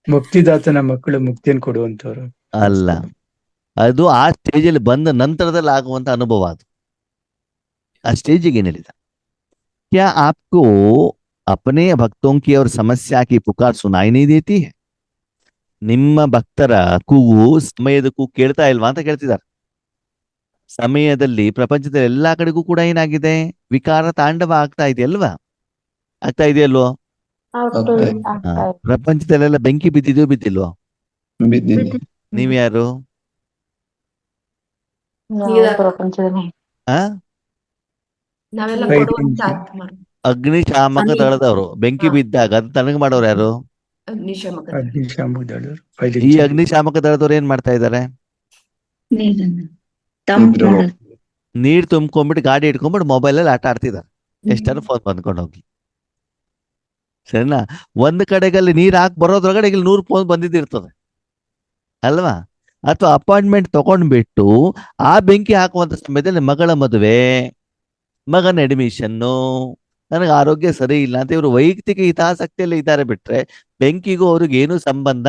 [SPEAKER 2] ಮುಕ್ತಿದಾತನ ಮಕ್ಕಳು ಮುಕ್ತಿಯನ್ನು ಕೊಡುವಂತವ್ರು.
[SPEAKER 1] ಅಲ್ಲ, ಅದು ಆ ಸ್ಟೇಜಲ್ಲಿ ಬಂದ ನಂತರದಲ್ಲಿ ಆಗುವಂತ ಅನುಭವ ಅದು. ಆ ಸ್ಟೇಜಿಗೆ ಏನ್ ಹೇಳಿದ? क्या आपको अपने भक्तों की और समस्या की पुकार सुनाई नहीं देती है? ನಿಮ್ಮ ಭಕ್ತರ ಕೂಗು, ಸಮಯದ ಕೂಗು ಕೇಳ್ತಾ ಇಲ್ವಾ ಅಂತ ಕೇಳ್ತಿದ್ದಾರೆ. ಸಮಯದಲ್ಲಿ ಪ್ರಪಂಚದ ಎಲ್ಲಾ ಕಡೆಗೂ ಕೂಡ ಏನಾಗಿದೆ? ವಿಕಾರ ತಾಂಡವ ಆಗ್ತಾ ಇದೆಯಲ್ವಾ? ಆಗ್ತಾ ಇದೆಯಲ್ವೋ? ಪ್ರಪಂಚದಲ್ಲೆಲ್ಲ ಬೆಂಕಿ ಬಿದ್ದಿದೆಯೋ ಬಿದ್ದಿಲ್ವೋ? ನೀವ್ ಯಾರು?
[SPEAKER 6] ಪ್ರಪಂಚದಲ್ಲಿ
[SPEAKER 4] ನಾವೆಲ್ಲ
[SPEAKER 2] Right.
[SPEAKER 4] ಕೊಡುವಂತ ಆತ್ಮ.
[SPEAKER 1] ಅಗ್ನಿಶಾಮಕ ದಳದವರು. ಬೆಂಕಿ ಬಿದ್ದಾಗ ಅದು ತಣ್ಣಗೆ ಮಾಡೋರು ಯಾರು?
[SPEAKER 4] ಅಗ್ನಿಶಾಮಕ.
[SPEAKER 2] ಅಗ್ನಿಶಾಮಕದವರು.
[SPEAKER 1] ಈ ಅಗ್ನಿಶಾಮಕ ದಳದವ್ರು ಏನ್ ಮಾಡ್ತಾ ಇದ್ದಾರೆ?
[SPEAKER 5] ನೀರನ್ನ ತಂಪು ಮಾಡೋದು.
[SPEAKER 1] ನೀರ್ ತುಂಬ್ಕೊಂಡ್ಬಿಟ್ಟು ಗಾಡಿ ಇಟ್ಕೊಂಡ್ಬಿಟ್ಟು ಮೊಬೈಲ್ ಅಲ್ಲಿ ಆಟ ಆಡ್ತಿದ್ದಾರೆ. ಎಷ್ಟಾರು ಫೋನ್ ಬಂದ್ಕೊಂಡು ಹೋಗ್ಲಿ, ಸರಿನಾ? ಒಂದ್ ಕಡೆಗಲ್ಲಿ ನೀರ್ ಹಾಕಿ ಬರೋದ್ರೊಳಗಡೆ ಇಲ್ಲಿ 100 ಫೋನ್ ಬಂದಿದ್ದಿರ್ತದೆ ಅಲ್ವಾ? ಅಥವಾ ಅಪಾಯಿಂಟ್ಮೆಂಟ್ ತಗೊಂಡ್ಬಿಟ್ಟು ಆ ಬೆಂಕಿ ಹಾಕುವಂತ ಸಮಯದಲ್ಲಿ ಮಗಳ ಮದುವೆ, ಮಗನ ಅಡ್ಮಿಷನ್ನು, ನನಗೆ ಆರೋಗ್ಯ ಸರಿ ಇಲ್ಲ ಅಂತ ಇವರು ವೈಯಕ್ತಿಕ ಹಿತಾಸಕ್ತಿಯಲ್ಲಿ ಇದ್ದಾರೆ. ಬಿಟ್ರೆ ಬೆಂಕಿಗೂ ಅವ್ರಿಗೆ ಏನು ಸಂಬಂಧ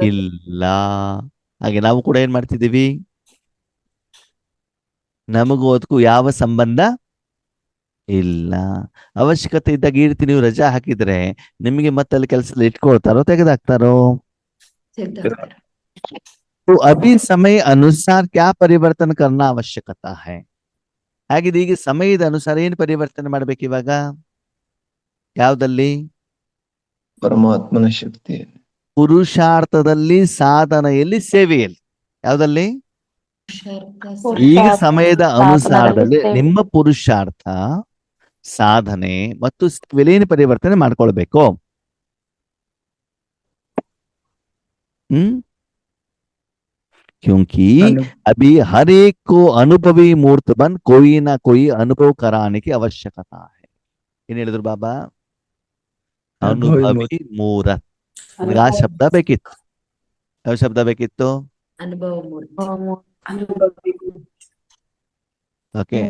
[SPEAKER 1] ಇಲ್ಲ. ಹಾಗೆ ನಾವು ಕೂಡ ಏನ್ ಮಾಡ್ತಿದ್ದೀವಿ? ನಮಗೂ ಅದಕ್ಕೂ ಯಾವ ಸಂಬಂಧ ಇಲ್ಲ. ಅವಶ್ಯಕತೆ ಇದ್ದಾಗ ಈ ರೀತಿ ನೀವು ರಜಾ ಹಾಕಿದ್ರೆ ನಿಮಗೆ ಮತ್ತೆ ಅಲ್ಲಿ ಕೆಲಸದಲ್ಲಿ ಇಟ್ಕೊಳ್ತಾರೋ ತೆಗೆದಾಕ್ತಾರೋ? तो अभी समय अनुसार क्या परिवर्तन करना आवश्यकता है? ಹಾಗಿದ್ರೆ ಈಗ ಸಮಯದ ಅನುಸಾರ ಏನ್ ಪರಿವರ್ತನೆ ಮಾಡ್ಬೇಕು ಇವಾಗ? ಯಾವ್ದಲ್ಲಿ?
[SPEAKER 3] ಪರಮಾತ್ಮನ ಶಕ್ತಿ,
[SPEAKER 1] ಪುರುಷಾರ್ಥದಲ್ಲಿ, ಸಾಧನೆಯಲ್ಲಿ, ಸೇವೆಯಲ್ಲಿ. ಯಾವ್ದಲ್ಲಿ? ಈಗ ಸಮಯದ ಅನುಸಾರದಲ್ಲಿ ನಿಮ್ಮ ಪುರುಷಾರ್ಥ, ಸಾಧನೆ ಮತ್ತು ಸೇವೆಯಲ್ಲಿ ಪರಿವರ್ತನೆ ಮಾಡ್ಕೊಳ್ಬೇಕು. क्योंकि अभी हर एक को अनुभवी मूर्त बन कोई ना कोई अनुभव कराने की आवश्यकता है. ಏನ್ ಹೇಳಿದ್ರು ಬಾಬಾ? ಅನುಭವಿ ಮೂರತ್. ನನಗೆ ಆ ಶಬ್ದ ಬೇಕಿತ್ತು. ಯಾವ ಶಬ್ದ ಬೇಕಿತ್ತು?
[SPEAKER 4] ಅನುಭವ
[SPEAKER 1] ಓಕೆ.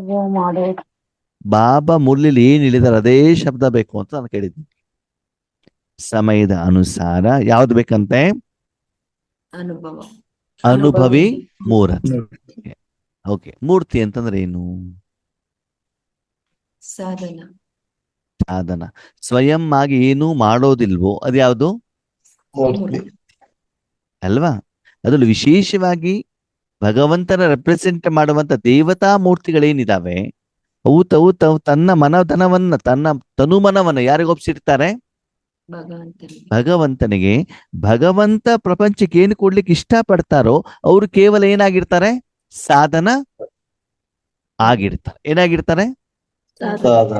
[SPEAKER 1] ಬಾಬಾ ಮುರಳಿಲಿ ಏನ್ ಹೇಳಿದಾರೆ ಅದೇ ಶಬ್ದ ಬೇಕು ಅಂತ ನಾನು ಕೇಳಿದ್ದೀನಿ. ಸಮಯದ ಅನುಸಾರ ಯಾವ್ದು ಬೇಕಂತೆ?
[SPEAKER 4] ಅನುಭವ.
[SPEAKER 1] ಅನುಭವಿ ಮೂರತ್. ಓಕೆ. ಮೂರ್ತಿ ಅಂತಂದ್ರೆ ಏನು?
[SPEAKER 4] ಸಾಧನ.
[SPEAKER 1] ಸಾಧನ. ಸ್ವಯಂ ಆಗಿ ಏನು ಮಾಡೋದಿಲ್ವೋ ಅದ್ಯಾವುದು? ಅಲ್ವಾ? ಅದ್ರಲ್ಲಿ ವಿಶೇಷವಾಗಿ ಭಗವಂತನ ರೆಪ್ರೆಸೆಂಟ್ ಮಾಡುವಂತ ದೇವತಾ ಮೂರ್ತಿಗಳೇನಿದಾವೆ ಅವು ತನ್ನ ಮನಧನವನ್ನ, ತನ್ನ ತನುಮನವನ್ನ ಯಾರಿಗೊಪ್ಸಿರ್ತಾರೆ? ಭಗವಂತನಿಗೆ. ಭಗವಂತ ಪ್ರಪಂಚಕ್ಕೆ ಏನು ಕೊಡ್ಲಿಕ್ಕೆ ಇಷ್ಟ ಪಡ್ತಾರೋ ಅವರು ಕೇವಲ ಏನಾಗಿರ್ತಾರೆ? ಸಾಧನ ಆಗಿರ್ತಾರೆ. ಏನಾಗಿರ್ತಾರೆ?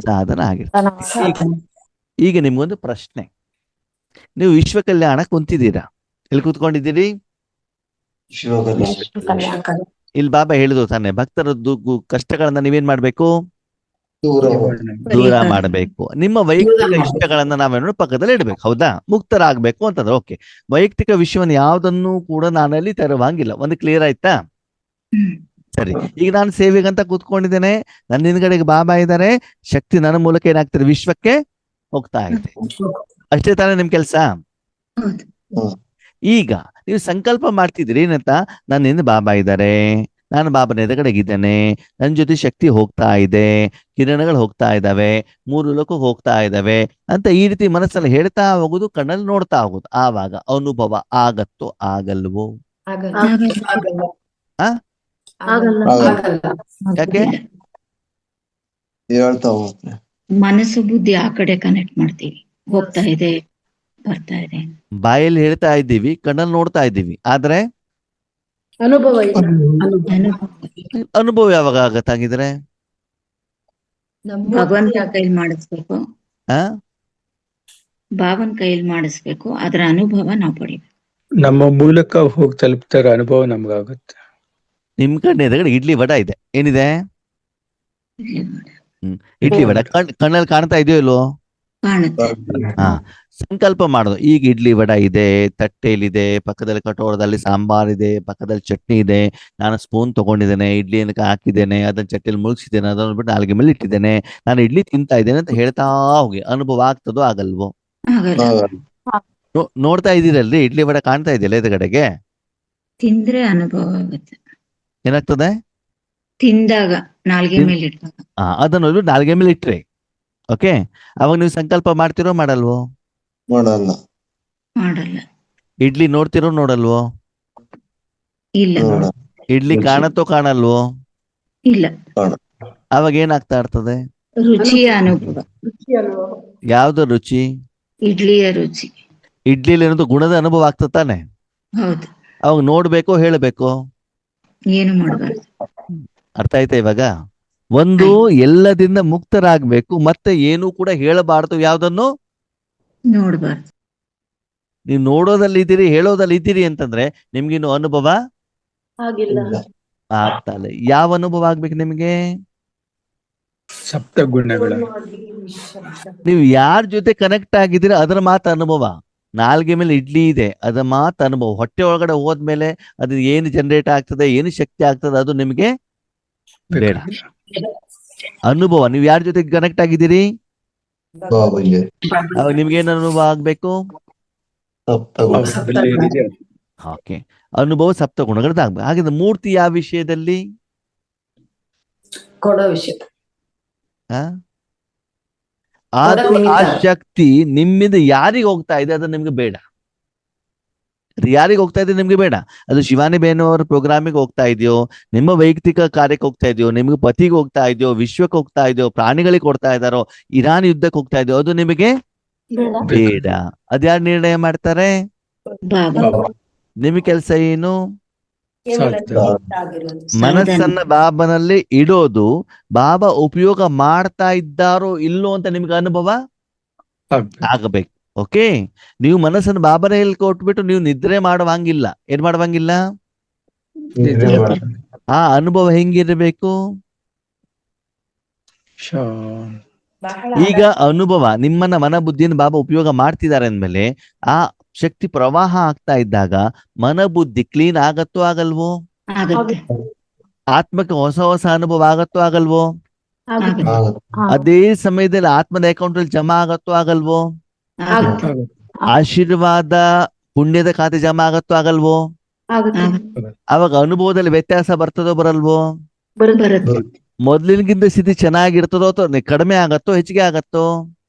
[SPEAKER 1] ಸಾಧನ ಆಗಿರ್ತಾರೆ. ಈಗ ನಿಮ್ಗೊಂದು ಪ್ರಶ್ನೆ. ನೀವು ವಿಶ್ವ ಕಲ್ಯಾಣ ಕುಂತಿದ್ದೀರಾ. ಎಲ್ಲಿ ಕೂತ್ಕೊಂಡಿದ್ದೀರಿ? ಇಲ್ಲಿ ಬಾಬಾ ಹೇಳಿದ್ರು ತಾನೆ, ಭಕ್ತರ ಕಷ್ಟಗಳನ್ನ ನೀವೇನ್ ಮಾಡ್ಬೇಕು,
[SPEAKER 3] ದೂರ
[SPEAKER 1] ದೂರ
[SPEAKER 5] ಪರಿಹಾರ.
[SPEAKER 1] ಮಾಡಬೇಕು. ನಿಮ್ಮ ವೈಯಕ್ತಿಕ
[SPEAKER 7] ಮಾಡ್ಬೇಕು.
[SPEAKER 1] ಇಷ್ಟಗಳನ್ನ ನಾವೇನೋ ಪಕ್ಕದಲ್ಲಿ ಇಡಬೇಕು, ಹೌದಾ? ಮುಕ್ತರಾಗಬೇಕು ಅಂತಂದ್ರೆ ಓಕೆ. ವೈಯಕ್ತಿಕ ವಿಷಯವನ್ನು ಯಾವ್ದನ್ನು ಕೂಡ ನಾನಲ್ಲಿ ತರುವಂಗಿಲ್ಲ. ಒಂದು ಕ್ಲಿಯರ್ ಆಯ್ತಾ?
[SPEAKER 5] ಹ್ಮ್.
[SPEAKER 1] ಸರಿ, ಈಗ ನಾನು ಸೇವೆಗಂತ ಕೂತ್ಕೊಂಡಿದ್ದೇನೆ, ನನ್ನ ಹಿಂದ್ಗಡೆಗೆ ಬಾಬಾ ಇದ್ದಾರೆ, ಶಕ್ತಿ ನನ್ನ ಮೂಲಕ ಏನಾಗ್ತದೆ, ವಿಶ್ವಕ್ಕೆ ಹೋಗ್ತಾ ಇದೆ. ಅಷ್ಟೇ ತಾನೇ ನಿಮ್ ಕೆಲ್ಸ?
[SPEAKER 5] ಹೌದು.
[SPEAKER 1] ಈಗ ನೀವು ಸಂಕಲ್ಪ ಮಾಡ್ತಿದ್ದೀರಿ ಏನಂತ, ನನ್ನ ಹಿಂದೆ ಬಾಬಾ ಇದ್ದಾರೆ, ನಾನು ಬಾಬನ ಎದುರುಗಡೆಗಿದ್ದೇನೆ, ನನ್ನ ಜೊತೆ ಶಕ್ತಿ ಹೋಗ್ತಾ ಇದೆ, ಕಿರಣಗಳು ಹೋಗ್ತಾ ಇದ್ದಾವೆ, 3 ಲೋಕಕ್ಕೆ ಹೋಗ್ತಾ ಇದ್ದಾವೆ ಅಂತ ಈ ರೀತಿ ಮನಸ್ಸಲ್ಲಿ ಹೇಳ್ತಾ ಹೋಗುದು, ಕಣ್ಣಲ್ಲಿ ನೋಡ್ತಾ ಹೋಗುದು. ಆವಾಗ ಅನುಭವ ಆಗತ್ತೋ ಆಗಲ್ವೋ?
[SPEAKER 7] ಆಗಲ್ಲ.
[SPEAKER 5] ಆಗಲ್ಲ.
[SPEAKER 1] ಆ?
[SPEAKER 6] ಆಗಲ್ಲ.
[SPEAKER 7] ಆಗಲ್ಲ.
[SPEAKER 1] ಯಾಕೆ?
[SPEAKER 3] ಹೇಳ್ತಾ ಹೋಗ್ತಾರೆ.
[SPEAKER 5] ಮನಸ್ಸು ಬುದ್ಧಿ ಆ ಕಡೆ ಕನೆಕ್ಟ್ ಮಾಡ್ತೀವಿ, ಹೋಗ್ತಾ ಇದೆ ಬರ್ತಾ ಇದೆ.
[SPEAKER 1] ಬಾಯಲ್ಲಿ ಹೇಳ್ತಾ ಇದ್ದೀವಿ, ಕಣ್ಣಲ್ಲಿ ನೋಡ್ತಾ ಇದ್ದೀವಿ, ಆದ್ರೆ
[SPEAKER 6] ಅನುಭವ ಇಲ್ಲ.
[SPEAKER 5] ಅನುಭವ
[SPEAKER 1] ಅನುಭವ ಯಾವಾಗ ಆಗತ್ತಾಗಿದ್ರೆ?
[SPEAKER 5] ಭಗವಂತ ಕೈಲಿ ಮಾಡಿಸ್ಬೇಕು,
[SPEAKER 1] ಆ
[SPEAKER 5] ಭಾವನ್ ಕೈಲಿ ಮಾಡಿಸ್ಬೇಕು, ಅದರ ಅನುಭವ ನಾವು ಪಡಿಬೇಕು.
[SPEAKER 2] ನಮ್ಮ ಮೂಲಕ ಹೋಗಿ ತಲುಪ್ತಾರ ಅನುಭವ ನಮ್ಗಾಗುತ್ತೆ.
[SPEAKER 1] ನಿಮ್ ಕಣ್ಣ ಎದುರುಗಡೆ ಇಡ್ಲಿ ವಡ ಇದೆ, ಏನಿದೆ? ಇಡ್ಲಿ ವಡ ಕಣ್ಣಲ್ಲಿ ಕಾಣ್ತಾ ಇದೆಯೋ ಇಲ್ವೋ?
[SPEAKER 5] ಕಾಣುತ್ತೆ.
[SPEAKER 1] ಹಾ, ಸಂಕಲ್ಪ ಮಾಡೋದು. ಈಗ ಇಡ್ಲಿ ವಡ ಇದೆ, ತಟ್ಟೆಯಲ್ಲಿದೆ, ಪಕ್ಕದಲ್ಲಿ ಕಟೋರದಲ್ಲಿ ಸಾಂಬಾರ್ ಇದೆ, ಪಕ್ಕದಲ್ಲಿ ಚಟ್ನಿ ಇದೆ, ನಾನು ಸ್ಪೂನ್ ತಗೊಂಡಿದ್ದೇನೆ, ಇಡ್ಲಿಯನ್ನು ಹಾಕಿದ್ದೇನೆ, ಅದನ್ನ ಚಟ್ನಿಯಲ್ಲಿ ಮುಳುಗಿಸಿದ್ದೇನೆ, ಅದನ್ನ ಬಿಟ್ಟು ನಾಲ್ಗೆ ಮೇಲೆ ಇಟ್ಟಿದ್ದೇನೆ, ನಾನು ಇಡ್ಲಿ ತಿಂತಾ ಇದ್ದೇನೆ ಅಂತ ಹೇಳ್ತಾ ಹೋಗಿ. ಅನುಭವ ಆಗ್ತದೋ ಆಗಲ್ವೋ?
[SPEAKER 5] ಆಗಲ್ಲ.
[SPEAKER 1] ನೋಡ್ತಾ ಇದ್ದೀರಲ್ರಿ, ಇಡ್ಲಿ ವಡ ಕಾಣ್ತಾ ಇದೆಯಲ್ಲ ಎದುರುಗಡೆಗೆ,
[SPEAKER 5] ತಿಂದ್ರೆ ಅನುಭವ ಆಗುತ್ತೆ.
[SPEAKER 1] ಏನಾಗ್ತದೆ?
[SPEAKER 5] ತಿಂದಾಗ ನಾಲ್ಗೆ ಮೇಲೆ ಇಟ್ಟಾಗ
[SPEAKER 1] ಅದನ್ನು ನಾಲ್ಗೆ ಮೇಲೆ ಇಟ್ರಿ, ಓಕೆ. ಅವಾಗ ನೀವು ಸಂಕಲ್ಪ ಮಾಡ್ತಿರೋ ಮಾಡಲ್ವೋ?
[SPEAKER 3] ಮಾಡಲ್ಲ.
[SPEAKER 5] ಮಾಡಲ್ಲ.
[SPEAKER 1] ಇಡ್ಲಿ ನೋಡ್ತಿರೋ ನೋಡಲ್ವೋ?
[SPEAKER 5] ಇಲ್ಲ.
[SPEAKER 3] ನೋಡ.
[SPEAKER 1] ಇಡ್ಲಿ ಕಾಣತ್ತೋ ಕಾಣಲ್ವೋ?
[SPEAKER 5] ಇಲ್ಲ.
[SPEAKER 1] ಅವಾಗ ಏನಾಗ್ತಾ ಇರ್ತದೆ?
[SPEAKER 5] ರುಚಿಯ ಅನುಭವ.
[SPEAKER 1] ಯಾವ್ದು ರುಚಿ?
[SPEAKER 5] ಇಡ್ಲಿಯ ರುಚಿ.
[SPEAKER 1] ಇಡ್ಲಿಲಿ ಏನದು ಗುಣದ ಅನುಭವ ಆಗ್ತದೆ ತಾನೆ?
[SPEAKER 5] ಹೌದು.
[SPEAKER 1] ಅವಾಗ ನೋಡ್ಬೇಕು, ಹೇಳಬೇಕು?
[SPEAKER 5] ಏನು ಮಾಡಬಾರ್ದು.
[SPEAKER 1] ಅರ್ಥ ಆಯ್ತಾ ಇವಾಗ? ಒಂದು ಎಲ್ಲದಿಂದ ಮುಕ್ತರಾಗ್ಬೇಕು, ಮತ್ತೆ ಏನೂ ಕೂಡ ಹೇಳಬಾರ್ದು. ಯಾವ್ದನ್ನು
[SPEAKER 5] ನೋಡ್ಬಾರ್ದು.
[SPEAKER 1] ನೀವು ನೋಡೋದಲ್ಲಿ ಇದ್ದೀರಿ, ಹೇಳೋದಲ್ಲಿ ಇದ್ದೀರಿ ಅಂತಂದ್ರೆ ನಿಮ್ಗಿನ್ನು ಅನುಭವ
[SPEAKER 6] ಆಗಿಲ್ಲ.
[SPEAKER 1] ಆಗ್ತಲ್ಲ. ಯಾವ ಅನುಭವ ಆಗ್ಬೇಕು ನಿಮ್ಗೆ?
[SPEAKER 2] ಸಪ್ತ ಗುಣಗಳ
[SPEAKER 1] ನೀವು ಯಾರ ಜೊತೆ ಕನೆಕ್ಟ್ ಆಗಿದ್ದೀರ ಅದರ ಮಾತು ಅನುಭವ. ನಾಲ್ಗೆ ಮೇಲೆ ಇಡ್ಲಿ ಇದೆ, ಅದರ ಮಾತು ಅನುಭವ. ಹೊಟ್ಟೆ ಒಳಗಡೆ ಹೋದ್ಮೇಲೆ ಅದು ಏನು ಜನರೇಟ್ ಆಗ್ತದೆ, ಏನು ಶಕ್ತಿ ಆಗ್ತದೆ, ಅದು ನಿಮ್ಗೆ ಬೇಡ. ಅನುಭವ. ನೀವು ಯಾರ ಜೊತೆ ಕನೆಕ್ಟ್ ಆಗಿದ್ದೀರಿ,
[SPEAKER 3] ಬಾಬುಗೆ
[SPEAKER 1] ಅವಾಗ ನಿಮ್ಗೆ ಏನು ಅನುಭವ ಆಗ್ಬೇಕು?
[SPEAKER 3] ಸಪ್ತ ಗುಣ.
[SPEAKER 2] ಅವ್ರಲ್ಲಿ ಏನಿದೆ ಅದು.
[SPEAKER 1] ಓಕೆ, ಅನುಭವ ಸಪ್ತ ಗುಣಗಳದ್ದಾಗ್ಬೇಕು. ಹಾಗಿದ್ರೆ ಮೂರ್ತಿ ಯಾವ ವಿಷಯದಲ್ಲಿ?
[SPEAKER 7] ಕೊಡೋ ವಿಷಯ.
[SPEAKER 1] ಆ ಶಕ್ತಿ ನಿಮ್ಮಿಂದ ಯಾರಿಗೆ ಹೋಗ್ತಾ ಇದೆ ಅದು ನಿಮ್ಗೆ ಬೇಡ. ಅದು ಯಾರಿಗೆ ಹೋಗ್ತಾ ಇದೆ ನಿಮ್ಗೆ ಬೇಡ. ಅದು ಶಿವಾನಿ ಬೇನವರ ಪ್ರೋಗ್ರಾಮಿಗೆ ಹೋಗ್ತಾ ಇದೆಯೋ, ನಿಮ್ಮ ವೈಯಕ್ತಿಕ ಕಾರ್ಯಕ್ಕೆ ಹೋಗ್ತಾ ಇದೆಯೋ, ನಿಮ್ಗೆ ಪತಿಗೆ ಹೋಗ್ತಾ ಇದೆಯೋ, ವಿಶ್ವಕ್ಕೆ ಹೋಗ್ತಾ ಇದೆಯೋ, ಪ್ರಾಣಿಗಳಿಗೆ ಕೊಡ್ತಾ ಇದ್ದಾರೋ, ಇರಾನ್ ಯುದ್ಧಕ್ಕೆ ಹೋಗ್ತಾ ಇದೆಯೋ, ಅದು ನಿಮಗೆ ಬೇಡ. ಅದ್ಯಾರು ನಿರ್ಣಯ ಮಾಡ್ತಾರೆ?
[SPEAKER 5] ಬಾಬಾ.
[SPEAKER 1] ನಿಮಗೆ ಕೆಲಸ ಏನು?
[SPEAKER 2] ಸಾಧ್ಯ.
[SPEAKER 1] ಮನಸ್ಸನ್ನ ಬಾಬನಲ್ಲಿ ಇಡೋದು. ಬಾಬಾ ಉಪಯೋಗ ಮಾಡ್ತಾ ಇದ್ದಾರೋ ಇಲ್ಲೋ ಅಂತ ನಿಮ್ಗೆ ಅನುಭವ
[SPEAKER 2] ಆಗ್ಬೇಕು.
[SPEAKER 1] ಆಗಬೇಕು. ಓಕೆ, ನೀವು ಮನಸ್ಸನ್ನು ಬಾಬನಲ್ಲಿ ಕೊಟ್ಬಿಟ್ಟು ನೀವು ನಿದ್ರೆ ಮಾಡುವಂಗಿಲ್ಲ. ಏನ್ ಮಾಡುವಂಗಿಲ್ಲ?
[SPEAKER 3] ನಿದ್ರೆ ಮಾಡ್ತಾರೆ.
[SPEAKER 1] ಆ ಅನುಭವ ಹೆಂಗಿರಬೇಕು? ಈಗ ಅನುಭವ ನಿಮ್ಮನ್ನ ಮನ ಬುದ್ಧಿಯನ್ನು ಬಾಬಾ ಉಪಯೋಗ ಮಾಡ್ತಿದ್ದಾರೆ ಅಂದ್ಮೇಲೆ ಆ ಶಕ್ತಿ ಪ್ರವಾಹ ಆಗ್ತಾ ಇದ್ದಾಗ ಮನ ಬುದ್ಧಿ ಕ್ಲೀನ್ ಆಗತ್ತೋ ಆಗಲ್ವೋ?
[SPEAKER 5] ಆಗತ್ತೆ.
[SPEAKER 1] ಆತ್ಮಕ್ಕೆ ಹೊಸ ಹೊಸ ಅನುಭವ ಆಗತ್ತೋ ಆಗಲ್ವೋ?
[SPEAKER 5] ಆಗತ್ತೆ.
[SPEAKER 3] ಆಗುತ್ತೆ.
[SPEAKER 1] ಅದೇ ಸಮಯದಲ್ಲಿ ಆತ್ಮದ ಅಕೌಂಟ್ ಅಲ್ಲಿ ಜಮಾ ಆಗತ್ತೋ ಆಗಲ್ವೋ?
[SPEAKER 5] ಆಗತ್ತೆ.
[SPEAKER 1] ಆಶೀರ್ವಾದ ಪುಣ್ಯದ ಖಾತೆ ಜಮಾ ಆಗತ್ತೋ ಆಗಲ್ವೋ?
[SPEAKER 5] ಆಗತ್ತೆ.
[SPEAKER 1] ಅವಾಗ ಅನುಭವದಲ್ಲಿ ವ್ಯತ್ಯಾಸ ಬರ್ತದೋ ಬರಲ್ವೋ?
[SPEAKER 5] ಬರುತ್ತೆ.
[SPEAKER 1] ಮೊದ್ಲಿನಗಿಂತ ಸ್ಥಿತಿ ಚೆನ್ನಾಗಿರ್ತದೋ ಅಥವಾ ಕಡಿಮೆ ಆಗತ್ತೋ ಹೆಚ್ಚಿಗೆ ಆಗತ್ತೋ?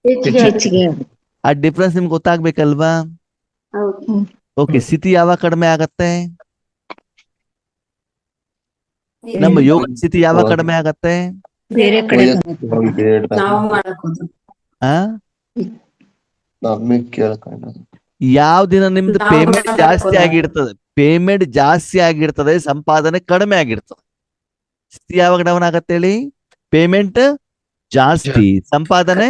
[SPEAKER 5] ಹೆಚ್ಚಿಗೆ
[SPEAKER 1] ಆ ಡಿಫ್ರೆನ್ಸ್ ನಿಮ್ಗೆ ಗೊತ್ತಾಗ್ಬೇಕಲ್ವಾ? ಓಕೆ, ಸ್ಥಿತಿ ಯಾವಾಗ ಕಡಿಮೆ ಆಗತ್ತೆ? ನಮ್ಮ ಯೋಗ ಸ್ಥಿತಿ ಯಾವಾಗ ಕಡಿಮೆ ಆಗತ್ತೆ?
[SPEAKER 5] ಬೇರೆ ಕಡೆ
[SPEAKER 3] ಹೋಗಿ ಬೇಡ್ತಾರೆ.
[SPEAKER 7] ನಾವು ಮಾಡಕ್ ಹೋದ್ವಿ.
[SPEAKER 1] ಆ
[SPEAKER 3] ನಮಗೆ ಕೇಳ್ಕೊಂಡು
[SPEAKER 1] ಯಾವ ದಿನ ನಿಮ್ದು
[SPEAKER 7] ನಾವು
[SPEAKER 1] ಪೇಮೆಂಟ್
[SPEAKER 7] ಮಾಡಕ್
[SPEAKER 1] ಜಾಸ್ತಿ
[SPEAKER 7] ಹೋದಾಗ.
[SPEAKER 1] ಆಗಿರ್ತದೆ, ಪೇಮೆಂಟ್ ಜಾಸ್ತಿ ಆಗಿರ್ತದೆ, ಸಂಪಾದನೆ ಕಡಿಮೆ ಆಗಿರ್ತದೆ. ಸ್ಥಿತಿ ಯಾವಾಗ ಡೌನ್ ಆಗತ್ತೆ ಹೇಳಿ? ಪೇಮೆಂಟ್ ಜಾಸ್ತಿ, ಸಂಪಾದನೆ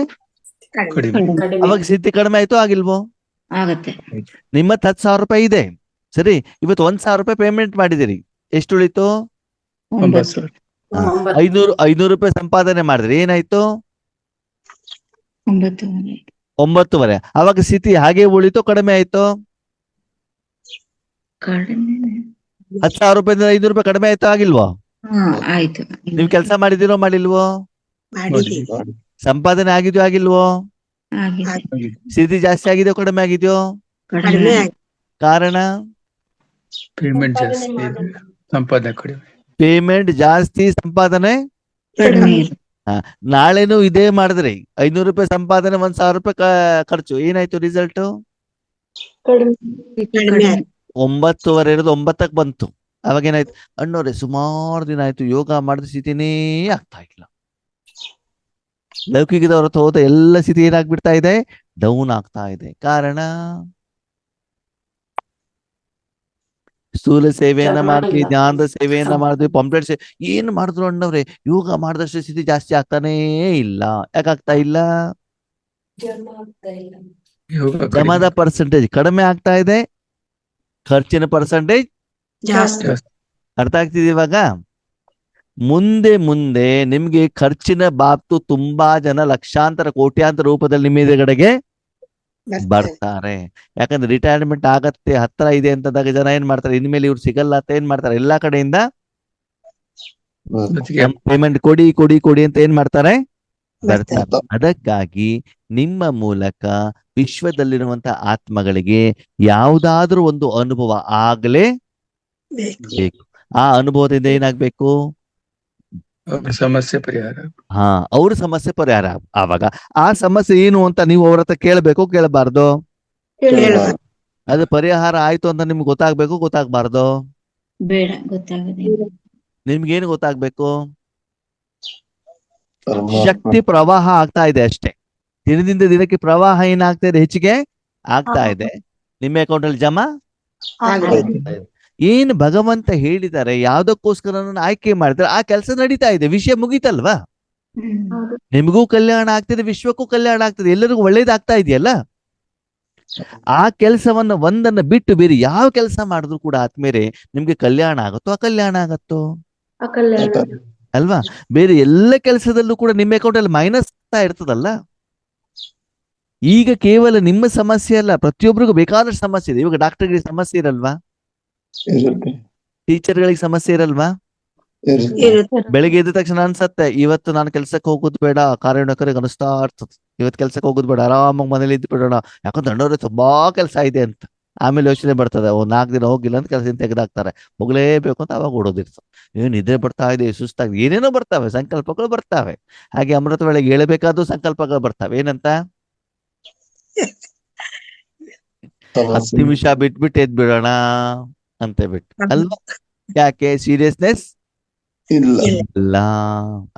[SPEAKER 2] ಕಡಿಮೆ.
[SPEAKER 7] ಕಡಿಮೆ.
[SPEAKER 1] ಅವಾಗ ಸ್ಥಿತಿ ಕಡಿಮೆ ಆಯ್ತು ಆಗಿಲ್ವೋ?
[SPEAKER 5] ಆಗತ್ತೆ.
[SPEAKER 1] ನಿಮ್ಮ 10,000 ರೂಪಾಯಿ ಇದೆ, ಸರಿ, ಇವತ್ತು 1,000 ರೂಪಾಯಿ ಪೇಮೆಂಟ್ ಮಾಡಿದಿರಿ, ಎಷ್ಟು ಉಳಿತು?
[SPEAKER 2] ಒಂಬತ್ತು ಸಾವಿರ.
[SPEAKER 1] ಹಾ.
[SPEAKER 7] 9.
[SPEAKER 1] 500 ರೂಪಾಯಿ ಸಂಪಾದನೆ ಮಾಡಿದ್ರಿ, ಏನಾಯ್ತು?
[SPEAKER 5] 9.
[SPEAKER 1] 9.5. ಅವಾಗ ಸ್ಥಿತಿ ಹಾಗೆ ಉಳಿತು, ಕಡಿಮೆ ಆಯ್ತು?
[SPEAKER 5] ಕಡಿಮೆ.
[SPEAKER 1] 10,000 ರೂಪಾಯಿಂದ 500 ರೂಪಾಯಿ ಕಡಿಮೆ ಆಯ್ತು, ಆಗಿಲ್ವೋ?
[SPEAKER 5] ಹಾ ಆಯ್ತು.
[SPEAKER 1] ನೀವು ಕೆಲಸ ಮಾಡಿದಿರೋ ಮಾಡಿಲ್ವೋ?
[SPEAKER 3] ಮಾಡಿದ್ದೀವಿ.
[SPEAKER 1] ಸಂಪಾದನೆ ಆಗಿದ್ಯೋ ಆಗಿಲ್ವೋ?
[SPEAKER 5] ಆಗಿದೆ.
[SPEAKER 1] ಸ್ಥಿತಿ ಜಾಸ್ತಿ ಆಗಿದೆಯೋ ಕಡಿಮೆ ಆಗಿದೆಯೋ?
[SPEAKER 5] ಕಡಿಮೆ.
[SPEAKER 1] ಕಾರಣ
[SPEAKER 2] ಪೇಮೆಂಟ್ ಜಾಸ್ತಿ ಇದೆ, ಸಂಪಾದನೆ ಕಡಿಮೆ.
[SPEAKER 1] ಪೇಮೆಂಟ್ ಜಾಸ್ತಿ, ಸಂಪಾದನೆ
[SPEAKER 5] ಕಡಿಮೆ.
[SPEAKER 1] ನಾಳೆನೂ ಇದೇ ಮಾಡಿದ್ರಿ, 500 ರೂಪಾಯಿ ಸಂಪಾದನೆ, 1,000 ರೂಪಾಯಿ ಖರ್ಚು, ಏನಾಯ್ತು ರಿಸಲ್ಟ್?
[SPEAKER 6] ಕಡಿಮೆ.
[SPEAKER 1] 9.5 ಇರೋದು 9ಕ್ಕೆ ಬಂತು. ಅವಾಗ ಏನಾಯ್ತು? ಅಣ್ಣವ್ರೆ ಸುಮಾರು ದಿನ ಆಯ್ತು ಯೋಗ ಮಾಡಿದ ಸ್ಥಿತಿನೇ ಆಗ್ತಾ ಇಲ್ಲ. ಲೌಕಿಕದವ್ರ ಹತ್ರ ಹೋದ ಎಲ್ಲ ಸ್ಥಿತಿ ಏನಾಗ್ಬಿಡ್ತಾ ಇದೆ? ಡೌನ್ ಆಗ್ತಾ ಇದೆ. ಕಾರಣ ಸ್ಥೂಲ ಸೇವೆಯನ್ನ ಮಾಡ್ತೀವಿ, ಜ್ಞಾನದ ಸೇವೆಯನ್ನ ಮಾಡ್ತೀವಿ, ಪಾಂಪ್ಲೆಟ್ಸ್ ಏನ್ ಮಾಡಿದ್ರು ಅಣ್ಣವ್ರೆ ಯೋಗ ಮಾಡಿದಷ್ಟು ಸ್ಥಿತಿ ಜಾಸ್ತಿ ಆಗ್ತಾನೇ ಇಲ್ಲ. ಯಾಕಾಗ್ತಾ ಇಲ್ಲ?
[SPEAKER 2] ಯೋಗ
[SPEAKER 1] ಜಮದ
[SPEAKER 2] ಕಡಿಮೆ.
[SPEAKER 1] ಪರ್ಸೆಂಟೇಜ್ ಕಡಿಮೆ ಆಗ್ತಾ ಇದೆ, ಖರ್ಚಿನ ಪರ್ಸೆಂಟೇಜ್
[SPEAKER 6] ಜಾಸ್ತಿ.
[SPEAKER 1] ಅರ್ಥ ಆಗ್ತಿದೆ ಇವಾಗ? ಮುಂದೆ ಮುಂದೆ ನಿಮ್ಗೆ ಖರ್ಚಿನ ಬಾಬ್ತು ತುಂಬಾ ಜನ ಲಕ್ಷಾಂತರ ಕೋಟ್ಯಾಂತರ ರೂಪದಲ್ಲಿ ನಿಮ್ಮ ಎದುರುಗಡೆಗೆ ಬರ್ತಾರೆ. ಯಾಕಂದ್ರೆ ರಿಟೈರ್ಮೆಂಟ್ ಆಗತ್ತೆ, ಹತ್ರ ಇದೆ ಅಂತದಾಗ ಜನ ಏನ್ ಮಾಡ್ತಾರೆ, ಇನ್ಮೇಲೆ ಇವ್ರು ಸಿಗಲ್ಲ ಅಂತ ಏನ್ ಮಾಡ್ತಾರೆ, ಎಲ್ಲಾ ಕಡೆಯಿಂದ
[SPEAKER 2] ಜೊತೆಗೆ
[SPEAKER 1] ಪೇಮೆಂಟ್ ಕೊಡಿ ಕೊಡಿ ಕೊಡಿ ಅಂತ ಏನ್ ಮಾಡ್ತಾರೆ, ಬರ್ತಾರೆ. ಅದಕ್ಕಾಗಿ ನಿಮ್ಮ ಮೂಲಕ ವಿಶ್ವದಲ್ಲಿರುವಂತ ಆತ್ಮಗಳಿಗೆ ಯಾವುದಾದ್ರೂ ಒಂದು ಅನುಭವ ಆಗಲೇ ಬೇಕು. ಆ ಅನುಭವದಿಂದ ಏನಾಗ್ಬೇಕು?
[SPEAKER 2] ಅವ್ರ ಸಮಸ್ಯೆ ಪರಿಹಾರ.
[SPEAKER 1] ಅವ್ರ ಸಮಸ್ಯೆ ಪರಿಹಾರ. ಆವಾಗ ಆ ಸಮಸ್ಯೆ ಏನು ಅಂತ ನೀವು ಅವ್ರ ಹತ್ರ ಕೇಳಬೇಕು, ಕೇಳಬಾರ್ದು? ಅದು ಪರಿಹಾರ ಆಯ್ತು ಅಂತ ನಿಮ್ಗೆ ಗೊತ್ತಾಗ್ಬೇಕು, ಗೊತ್ತಾಗ್ಬಾರ್ದು?
[SPEAKER 5] ಬೇಡ, ಗೊತ್ತಾಗೋದಿಲ್ಲ.
[SPEAKER 1] ನಿಮ್ಗೇನು ಗೊತ್ತಾಗ್ಬೇಕು? ಶಕ್ತಿ ಪ್ರವಾಹ ಆಗ್ತಾ ಇದೆ ಅಷ್ಟೇ. ದಿನದಿಂದ ದಿನಕ್ಕೆ ಪ್ರವಾಹ ಏನಾಗ್ತಾ ಇದೆ? ಹೆಚ್ಚಿಗೆ ಆಗ್ತಾ ಇದೆ. ನಿಮ್ಮ ಅಕೌಂಟ್ ಅಲ್ಲಿ ಜಮಾ ಏನು ಭಗವಂತ ಹೇಳಿದ್ದಾರೆ, ಯಾವ್ದಕ್ಕೋಸ್ಕರ ನನ್ನ ಆಯ್ಕೆ ಮಾಡಿದ್ರೆ ಆ ಕೆಲಸ ನಡೀತಾ ಇದೆ, ವಿಷಯ ಮುಗೀತಲ್ವಾ? ನಿಮಗೂ ಕಲ್ಯಾಣ ಆಗ್ತಿದೆ, ವಿಶ್ವಕ್ಕೂ ಕಲ್ಯಾಣ ಆಗ್ತದೆ, ಎಲ್ಲರಿಗೂ ಒಳ್ಳೇದಾಗ್ತಾ ಇದೆಯಲ್ಲ. ಆ ಕೆಲಸವನ್ನ ಒಂದನ್ನ ಬಿಟ್ಟು ಬೇರೆ ಯಾವ ಕೆಲಸ ಮಾಡಿದ್ರು ಕೂಡ ಆತ್ಮೇಲೆ ನಿಮ್ಗೆ ಕಲ್ಯಾಣ ಆಗತ್ತೋ ಅಕಲ್ಯಾಣ ಆಗತ್ತೋ?
[SPEAKER 6] ಅಕಲ್ಯಾಣ.
[SPEAKER 1] ಅಲ್ವಾ? ಬೇರೆ ಎಲ್ಲ ಕೆಲಸದಲ್ಲೂ ಕೂಡ ನಿಮ್ಮ ಅಕೌಂಟ್ ಅಲ್ಲಿ ಮೈನಸ್ ಆಗ್ತಾ ಇರ್ತದಲ್ಲ. ಈಗ ಕೇವಲ ನಿಮ್ಮ ಸಮಸ್ಯೆ ಅಲ್ಲ, ಪ್ರತಿಯೊಬ್ಬರಿಗೂ ಬೇಕಾದಷ್ಟು ಸಮಸ್ಯೆ ಇದೆ. ಇವಾಗ ಡಾಕ್ಟರ್ಗಳಿಗೆ ಸಮಸ್ಯೆ ಇರಲ್ವಾ? ಟೀಚರ್ಗಳಿಗೆ ಸಮಸ್ಯೆ ಇರಲ್ವಾ? ಬೆಳಿಗ್ಗೆ ಎದ್ದ ತಕ್ಷಣ ಅನ್ಸತ್ತೆ ಇವತ್ತು ನಾನು ಕೆಲ್ಸಕ್ಕೆ ಹೋಗೋದು ಬೇಡ, ಕಾರ್ಯಕರಿಗೆ ಅನಿಸ್ತಾ ಇರ್ತದೆ ಇವತ್ತು ಕೆಲ್ಸಕ್ಕೆ ಹೋಗೋದು ಬೇಡ, ಆರಾಮಾಗಿ ಮನೇಲಿ ಇದ್ದು ಬಿಡೋಣ, ಯಾಕಂದ್ರೆ ಅಣ್ಣವ್ರೆ ತುಂಬಾ ಕೆಲಸ ಇದೆ ಅಂತ. ಆಮೇಲೆ ಯೋಚನೆ ಬರ್ತದೆ, 4 ದಿನ ಹೋಗಿಲ್ಲ ಅಂತ ಕೆಲಸದಿಂದ ತೆಗೆದಾಕ್ತಾರೆ, ಹೋಗ್ಲೇಬೇಕು ಅಂತ ಅವಾಗ ಓಡೋದಿರ್ತದೆ. ಏನ್ ನಿದ್ರೆ ಬರ್ತಾ ಇದೆ, ಸುಸ್ತಾಗಿ ಏನೇನೋ ಬರ್ತಾವೆ, ಸಂಕಲ್ಪಗಳು ಬರ್ತಾವೆ. ಹಾಗೆ ಅಮೃತ ವೇಳೆಗೆ ಹೇಳಬೇಕಾದ ಸಂಕಲ್ಪಗಳು ಬರ್ತಾವೆ. ಏನಂತ? 10 ನಿಮಿಷ ಬಿಟ್ಬಿಟ್ಟು ಎದ್ ಬಿಡೋಣ ಅಂತ ಬಿಟ್ಟು, ಅಲ್ವಾ? ಯಾಕೆ? ಸೀರಿಯಸ್ನೆಸ್ ಇಲ್ಲ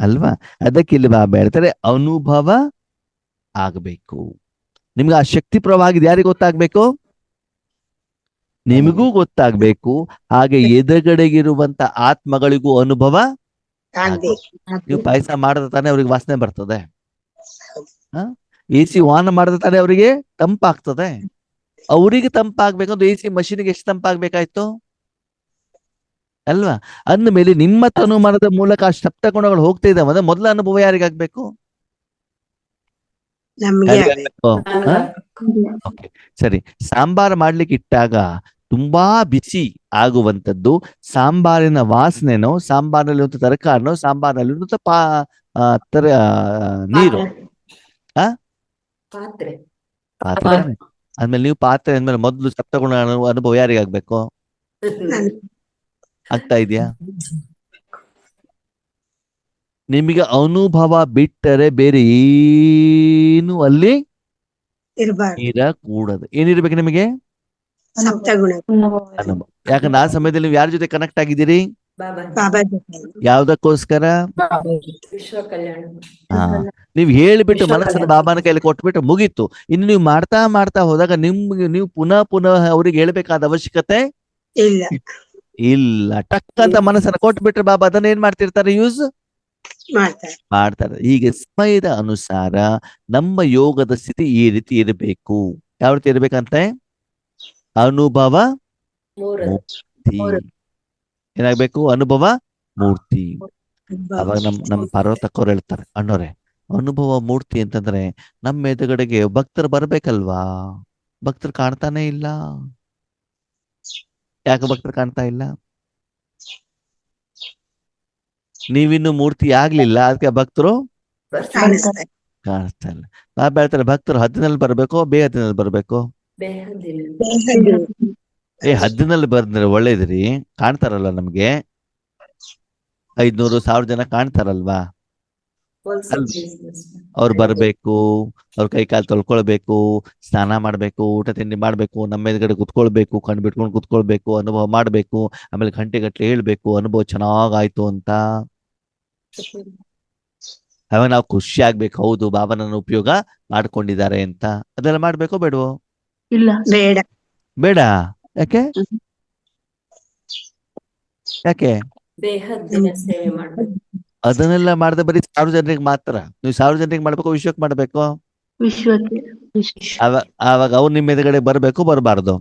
[SPEAKER 1] ಅಲ್ವಾ? ಅದಕ್ಕೆ ಇಲ್ಲಿ ಬಾಬಾ ಹೇಳ್ತಾರೆ ಅನುಭವ ಆಗ್ಬೇಕು. ನಿಮ್ಗೆ ಆ ಶಕ್ತಿ ಪ್ರವಾಹ ಆಗಿದೆ, ಯಾರಿಗೆ ಗೊತ್ತಾಗ್ಬೇಕು? ನಿಮಗೂ ಗೊತ್ತಾಗ್ಬೇಕು, ಹಾಗೆ ಎದುರುಗಡೆಗಿರುವಂತ ಆತ್ಮಗಳಿಗೂ ಅನುಭವ ಆಗ್ಬೇಕು. ನೀವು ಪಾಯಸ ಮಾಡಿದ ತಾನೆ ಅವ್ರಿಗೆ ವಾಸನೆ ಬರ್ತದೆ, AC ಆನ್ ಮಾಡಿದ ತಾನೆ ಅವರಿಗೆ ತಂಪಾಗ್ತದೆ. ಅವರಿಗೆ ತಂಪಾಗ್ಬೇಕಂದ್ರೆ AC ಮಷೀನ್ಗೆ ಎಷ್ಟು ತಂಪಾಗ್ಬೇಕಾಯ್ತು ಅಲ್ವಾ? ಅಂದ್ಮೇಲೆ ನಿಮ್ಮ ತನುಮಾನದ ಮೂಲಕ ಆ ಸಪ್ತ ಗುಣಗಳು ಹೋಗ್ತಾ ಇದ್ದಾವೆ ಅಂದ್ರೆ ಮೊದಲ ಅನುಭವ ಯಾರಿಗಾಗ್ಬೇಕು? ಓಕೆ, ಸರಿ. ಸಾಂಬಾರ್ ಮಾಡ್ಲಿಕ್ಕೆ ಇಟ್ಟಾಗ ತುಂಬಾ ಬಿಸಿ ಆಗುವಂತದ್ದು ಸಾಂಬಾರಿನ ವಾಸನೆನೋ, ಸಾಂಬಾರಿನಲ್ಲಿ ತರಕಾರಿನೋ, ಸಾಂಬಾರಿನಲ್ಲಿ ನೀರು?
[SPEAKER 4] ಪಾತ್ರೆ.
[SPEAKER 1] ಪಾತ್ರೆ. ಆದ್ಮೇಲೆ ನೀವು ಪಾತ್ರೆ ಅಂದ್ಮೇಲೆ ಮೊದಲು ಸಪ್ತಗುಣ ಅನುಭವ ಯಾರಿಗಾಗ್ಬೇಕು? ಆಗ್ತಾ ಇದೆಯಾ? ನಿಮಗೆ ಅನುಭವ ಬಿಟ್ಟರೆ ಬೇರೆ ಏನು ಅಲ್ಲಿ ಇರಕೂಡದು. ಏನಿರ್ಬೇಕು ನಿಮಗೆ? ಅನುಭವ. ಯಾಕಂದ್ರೆ ಆ ಸಮಯದಲ್ಲಿ ನೀವು ಯಾರ ಜೊತೆ ಕನೆಕ್ಟ್ ಆಗಿದ್ದೀರಿ? ಯಾವ್ದಕ್ಕೋಸ್ಕರ?
[SPEAKER 4] ವಿಶ್ವ ಕಲ್ಯಾಣ.
[SPEAKER 1] ನೀವ್ ಹೇಳಿಬಿಟ್ಟು ಮನಸ್ಸನ್ನು ಬಾಬಾನ ಕೈಲಿ ಕೊಟ್ಬಿಟ್ಟು ಮುಗೀತು. ಇನ್ನು ನೀವು ಮಾಡ್ತಾ ಮಾಡ್ತಾ ಹೋದಾಗ ನಿಮ್ಗೆ ನೀವು ಪುನಃ ಪುನಃ ಅವ್ರಿಗೆ ಹೇಳ್ಬೇಕಾದ ಅವಶ್ಯಕತೆ ಇಲ್ಲ. ಟಕ್ ಅಂತ ಮನಸ್ಸನ್ನ ಕೊಟ್ಬಿಟ್ರೆ ಬಾಬಾ ಅದನ್ನ ಏನ್ ಮಾಡ್ತಿರ್ತಾರೆ? ಯೂಸ್ ಮಾಡ್ತಾರೆ. ಹೀಗೆ ಸಮಯದ ಅನುಸಾರ ನಮ್ಮ ಯೋಗದ ಸ್ಥಿತಿ ಈ ರೀತಿ ಇರಬೇಕು. ಯಾವ ರೀತಿ ಇರ್ಬೇಕಂತೆ? ಅನುಭವ ಮೂರ್ತಿ. ಏನಾಗ್ಬೇಕು? ಅನುಭವ ಮೂರ್ತಿ. ಅವಾಗ ನಮ್ ಪಾರ್ವತಕ್ಕವ್ರು ಹೇಳ್ತಾರೆ, ಅಣ್ಣವ್ರೆ ಅನುಭವ ಮೂರ್ತಿ ಅಂತಂದ್ರೆ ನಮ್ಮ ಎದುರುಗಡೆಗೆ ಭಕ್ತರು ಬರ್ಬೇಕಲ್ವಾ, ಭಕ್ತರು ಕಾಣ್ತಾನೆ ಇಲ್ಲ. ಯಾಕೆ ಭಕ್ತರು ಕಾಣ್ತಾ ಇಲ್ಲ? ನೀವಿನ್ನು ಮೂರ್ತಿ ಆಗ್ಲಿಲ್ಲ, ಅದಕ್ಕೆ ಭಕ್ತರು ಕಾಣಿಸ್ತಾ ಇಲ್ಲ. ಬಾಬಾ ಹೇಳ್ತಾರೆ ಭಕ್ತರು ಹದ್ದಿನಲ್ಲಿ ಬರ್ಬೇಕು, ಹದ್ದಿನಲ್ಲಿ ಬರ್ಬೇಕು. ಹದ್ದಿನಲ್ಲಿ ಬಂದ್ರೆ ಒಳ್ಳೇದ್ರಿ, ಕಾಣ್ತಾರಲ್ಲ ನಮ್ಗೆ. 500-1000 ಜನ ಕಾಣ್ತಾರಲ್ವಾ, ಅವ್ರು ಬರ್ಬೇಕು, ಅವ್ರ ಕೈ ಕಾಲು ತೊಳ್ಕೊಳ್ಬೇಕು, ಸ್ನಾನ ಮಾಡ್ಬೇಕು, ಊಟ ತಿಂಡಿ ಮಾಡ್ಬೇಕು, ನಮ್ಮ ಎದುರುಗಡೆ ಕುತ್ಕೊಳ್ಬೇಕು, ಕಣ್ ಬಿಟ್ಕೊಂಡು ಕುತ್ಕೊಳ್ಬೇಕು, ಅನುಭವ ಮಾಡ್ಬೇಕು, ಆಮೇಲೆ ಗಂಟೆಗಟ್ಲೆ ಹೇಳ್ಬೇಕು ಅನುಭವ ಚೆನ್ನಾಗಾಯ್ತು ಅಂತ. ಅವಾಗ ನಾವು ಖುಷಿ ಆಗ್ಬೇಕು, ಹೌದು ಬಾಬಾ ನನ್ನ ಉಪಯೋಗ ಮಾಡ್ಕೊಂಡಿದ್ದಾರೆ ಅಂತ. ಅದೆಲ್ಲ ಮಾಡ್ಬೇಕೋ ಬೇಡವೋ?
[SPEAKER 6] ಇಲ್ಲ, ಬೇಡ.
[SPEAKER 1] ಬೇಡ. ಯಾಕೆ? ಯಾಕೆ?
[SPEAKER 4] ಬೇಹದ್ದಿನ ಸೇವೆ ಮಾಡ್ಬೇಕು.
[SPEAKER 1] ಅದನ್ನೆಲ್ಲ ಮಾಡದೆ ಬರೀ 1000 ಜನರಿಗೆ ಮಾತ್ರ. ನೀವು 1000 ಜನರಿಗೆ ಮಾಡ್ಬೇಕು, ವಿಶ್ವಕ್ಕೆ ಮಾಡ್ಬೇಕು?
[SPEAKER 6] ವಿಶ್ವಕ್ಕೆ.
[SPEAKER 1] ಆವಾಗ ಅವ್ರು ನಿಮ್ಮ ಎದುರುಗಡೆ ಬರ್ಬೇಕು, ಬರಬಾರ್ದು?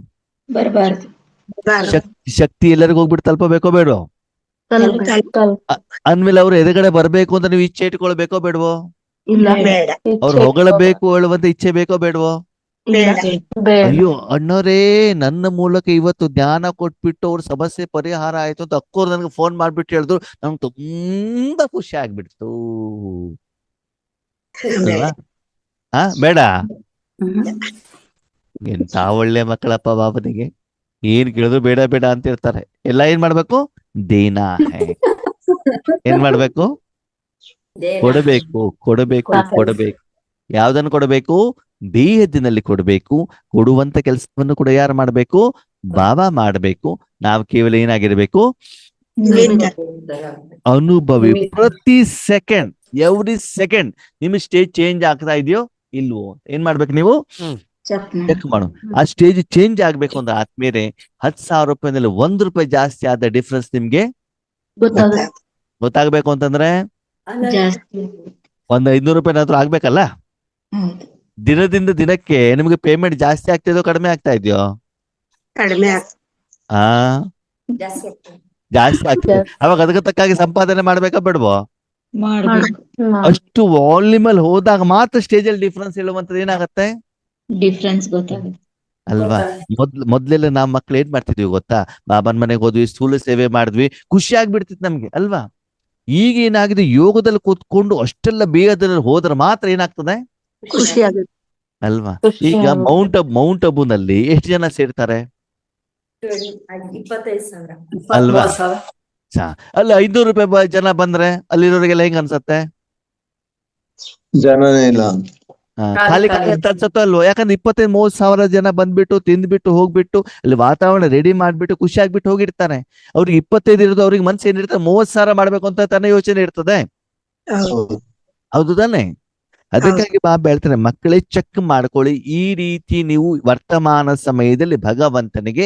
[SPEAKER 5] ಬರಬಾರ್ದು.
[SPEAKER 1] ಶಕ್ತಿ ಎಲ್ಲರಿಗೂ ಹೋಗ್ಬಿಟ್ಟು ತಲುಪಬೇಕೋ ಬೇಡವೋ? ಅಂದ್ಮೇಲೆ ಅವ್ರು ಎದುರುಗಡೆ ಬರ್ಬೇಕು ಅಂತ ನೀವು ಇಚ್ಛೆ ಇಟ್ಕೊಳ್ಬೇಕೋ ಬೇಡವೋ?
[SPEAKER 6] ಇಲ್ಲ, ಬೇಡ.
[SPEAKER 1] ಅವ್ರು ಹೊಗಳಬೇಕು ಹೇಳುವಂತ ಇಚ್ಛೆ ಬೇಕೋ ಬೇಡವೋ? ಅಯ್ಯೋ ಅಣ್ಣವ್ರೇ, ನನ್ನ ಮೂಲಕ ಇವತ್ತು ಜ್ಞಾನ ಕೊಟ್ಬಿಟ್ಟು ಅವ್ರ ಸಮಸ್ಯೆ ಪರಿಹಾರ ಆಯ್ತು ಅಂತ ಅಕ್ಕೋರು ನನ್ಗೆ ಫೋನ್ ಮಾಡ್ಬಿಟ್ಟು ಹೇಳಿದ್ರು, ನಂಗೆ ತುಂಬಾ ಖುಷಿ ಆಗ್ಬಿಡ್ತು. ಬೇಡ? ಎಂತ ಒಳ್ಳೆ ಮಕ್ಕಳಪ್ಪ ಬಾಬನಿಗೆ. ಏನ್ ಕೇಳಿದ್ರು ಬೇಡ ಬೇಡ ಅಂತ ಇರ್ತಾರೆ. ಎಲ್ಲ ಏನ್ ಮಾಡ್ಬೇಕು? ದೇನಾ ಹೈ. ಏನ್ ಮಾಡ್ಬೇಕು? ಕೊಡಬೇಕು, ಕೊಡಬೇಕು, ಕೊಡಬೇಕು. ಯಾವ್ದನ್ನು ಕೊಡಬೇಕು? ಬೇಹದ್ದಿನಲ್ಲಿ ಕೊಡಬೇಕು. ಕೊಡುವಂತ ಕೆಲಸವನ್ನು ಕೂಡ ಯಾರು ಮಾಡ್ಬೇಕು? ಬಾಬಾ ಮಾಡ್ಬೇಕು. ನಾವು ಕೇವಲ ಏನಾಗಿರ್ಬೇಕು? ಅನುಭವಿ. ಪ್ರತಿ ಸೆಕೆಂಡ್, ಎವ್ರಿ ಸೆಕೆಂಡ್ ನಿಮ್ ಸ್ಟೇಜ್ ಚೇಂಜ್ ಆಗ್ತಾ ಇದೆಯೋ ಇಲ್ವೋ ಏನ್ ಮಾಡ್ಬೇಕು ನೀವು? ಚೆಕ್ ಮಾಡು. ಆ ಸ್ಟೇಜ್ ಚೇಂಜ್ ಆಗ್ಬೇಕು ಅಂದ್ರೆ ಆದ್ಮೇಲೆ 10,000 ರೂಪಾಯಿನಲ್ಲಿ 1 ರೂಪಾಯಿ ಜಾಸ್ತಿ ಆದ ಡಿಫ್ರೆನ್ಸ್ ನಿಮ್ಗೆ ಗೊತ್ತಾಗ್ಬೇಕು ಅಂತಂದ್ರೆ ಒಂದ್ 500 ರೂಪಾಯಿನಾದ್ರೂ ಆಗ್ಬೇಕಲ್ಲ. ದಿನದಿಂದ ದಿನಕ್ಕೆ ನಿಮ್ಗೆ ಪೇಮೆಂಟ್ ಜಾಸ್ತಿ ಆಗ್ತಿದೋ ಕಡಿಮೆ ಆಗ್ತಾ ಇದೆಯೋ? ಜಾಸ್ತಿ ಆಗ್ತದೆ. ಅವಾಗ ಅದಕ್ಕೆ ತಕ್ಕಾಗಿ ಸಂಪಾದನೆ ಮಾಡ್ಬೇಕಾ ಬೇಡವೋ? ಅಷ್ಟು ವಾಲ್ಯೂಮ್ ಅಲ್ಲಿ ಹೋದಾಗ ಮಾತ್ರ ಸ್ಟೇಜ್ ಅಲ್ಲಿ ಡಿಫ್ರೆನ್ಸ್ ಹೇಳುವಂತದ್ದು ಏನಾಗತ್ತೆ?
[SPEAKER 5] ಡಿಫ್ರೆನ್ಸ್ ಗೊತ್ತಾಗುತ್ತೆ
[SPEAKER 1] ಅಲ್ವಾ? ಮೊದ್ಲೆಲ್ಲ ನಾವ್ ಮಕ್ಳು ಏನ್ ಮಾಡ್ತಿದ್ವಿ ಗೊತ್ತಾ? ಬಾಬನ್ ಮನೆಗೆ ಹೋದ್ವಿ, ಸ್ಥೂಲ ಸೇವೆ ಮಾಡಿದ್ವಿ, ಖುಷಿ ಆಗ್ಬಿಡ್ತಿತ್ತು ನಮ್ಗೆ ಅಲ್ವಾ? ಈಗ ಏನಾಗಿದೆ, ಯೋಗದಲ್ಲಿ ಕೂತ್ಕೊಂಡು ಅಷ್ಟೆಲ್ಲ ಬೇಗದಲ್ಲಿ ಹೋದ್ರೆ ಮಾತ್ರ ಏನಾಗ್ತದೆ?
[SPEAKER 6] ಖುಷಿ ಆಗುತ್ತೆ
[SPEAKER 1] ಅಲ್ವಾ? ಈಗ ಮೌಂಟ್ ಅಬುನಲ್ಲಿ ಎಷ್ಟು ಜನ ಸೇರ್ತಾರೆ?
[SPEAKER 4] 25,000.
[SPEAKER 1] ಅಲ್ವಾ? ಅಲ್ಲಿ 500 ರೂಪಾಯಿ ಜನ ಬಂದ್ರೆ ಅಲ್ಲಿರೋರಿಗೆಲ್ಲ ಹೆಂಗ್ ಅನ್ಸತ್ತೆ?
[SPEAKER 3] ಜನನೇ ಇಲ್ಲ.
[SPEAKER 1] ಖಾಲಿ ಖಾಲಿ ಅಂತ ಅನ್ಸತ್ತೋ ಅಲ್ವೋ? ಯಾಕಂದ್ರೆ 25,000-30,000 ಜನ ಬಂದ್ಬಿಟ್ಟು ತಿಂದ್ಬಿಟ್ಟು ಹೋಗ್ಬಿಟ್ಟು ಅಲ್ಲಿ ವಾತಾವರಣ ರೆಡಿ ಮಾಡ್ಬಿಟ್ಟು ಖುಷಿ ಆಗ್ಬಿಟ್ಟು ಹೋಗಿರ್ತಾರೆ. ಅವ್ರಿಗೆ 25 ಇರೋದು, ಅವ್ರಿಗೆ ಮನ್ಸು ಏನಿರ್ತದೆ 30,000 ಮಾಡ್ಬೇಕು ಅಂತ ತನ್ನ ಯೋಚನೆ ಇರ್ತದೆ. ಹೌದು ತಾನೆ? ಅದಕ್ಕಾಗಿ ಬಾಬಾ ಹೇಳ್ತಾರೆ, ಮಕ್ಕಳೇ ಚೆಕ್ ಮಾಡ್ಕೊಳ್ಳಿ. ಈ ರೀತಿ ನೀವು ವರ್ತಮಾನ ಸಮಯದಲ್ಲಿ ಭಗವಂತನಿಗೆ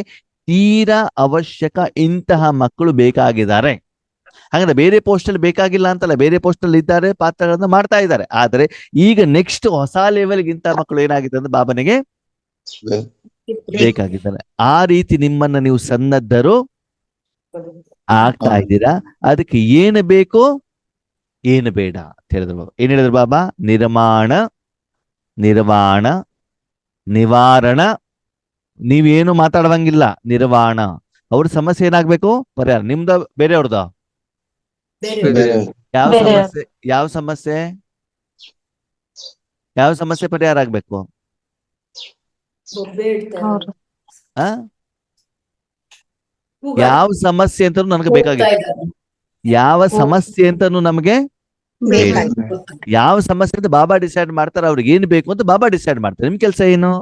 [SPEAKER 1] ತೀರಾ ಅವಶ್ಯಕ ಇಂತಹ ಮಕ್ಕಳು ಬೇಕಾಗಿದ್ದಾರೆ. ಹಾಗಾದ್ರೆ ಬೇರೆ ಪೋಸ್ಟ್ ಅಲ್ಲಿ ಬೇಕಾಗಿಲ್ಲ ಅಂತಲ್ಲ, ಬೇರೆ ಪೋಸ್ಟ್ ಅಲ್ಲಿ ಇದ್ದಾರೆ, ಪಾತ್ರಗಳನ್ನ ಮಾಡ್ತಾ ಇದ್ದಾರೆ. ಆದ್ರೆ ಈಗ ನೆಕ್ಸ್ಟ್ ಹೊಸ ಲೆವೆಲ್ಗೆ ಇಂತಹ ಮಕ್ಕಳು ಏನಾಗಿದೆ ಅಂದ್ರೆ ಬಾಬನಿಗೆ ಬೇಕಾಗಿದ್ದಾರೆ. ಆ ರೀತಿ ನಿಮ್ಮನ್ನ ನೀವು ಸನ್ನದ್ಧರು ಆಗ್ತಾ ಇದ್ದೀರಾ. ಅದಕ್ಕೆ ಏನು ಬೇಕು ಏನು ಬೇಡ ಅಂತ ಹೇಳಿದ್ರು. ಏನ್ ಹೇಳಿದ್ರು ಬಾಬಾ? ನಿರ್ಮಾಣ, ನಿರ್ವಾಣ, ನಿವಾರಣ. ನೀವೇನು ಮಾತಾಡುವಂಗಿಲ್ಲ. ನಿರ್ವಾಣ. ಅವ್ರ ಸಮಸ್ಯೆ ಏನಾಗ್ಬೇಕು? ಪರಿಹಾರ. ನಿಮ್ದ ಬೇರೆಯವ್ರದ? ಯಾವ ಸಮಸ್ಯೆ? ಯಾವ ಸಮಸ್ಯೆ? ಯಾವ ಸಮಸ್ಯೆ ಪರಿಹಾರ ಆಗ್ಬೇಕು? ಯಾವ ಸಮಸ್ಯೆ ಅಂತ ನನಗೆ ಬೇಕಾಗಿತ್ತು. ಯಾವ ಸಮಸ್ಯೆ ಅಂತಾನು ನಮ್ಗೆ ಬೇಡ. ಯಾವ ಸಮಸ್ಯೆ ಅಂತ ಬಾಬಾ ಡಿಸೈಡ್ ಮಾಡ್ತಾರೆ. ಅವ್ರಿಗೆ ಏನ್ ಬೇಕು ಅಂತ ಬಾಬಾ ಡಿಸೈಡ್ ಮಾಡ್ತಾರೆ. ನಿಮ್ ಕೆಲ್ಸ ಏನು?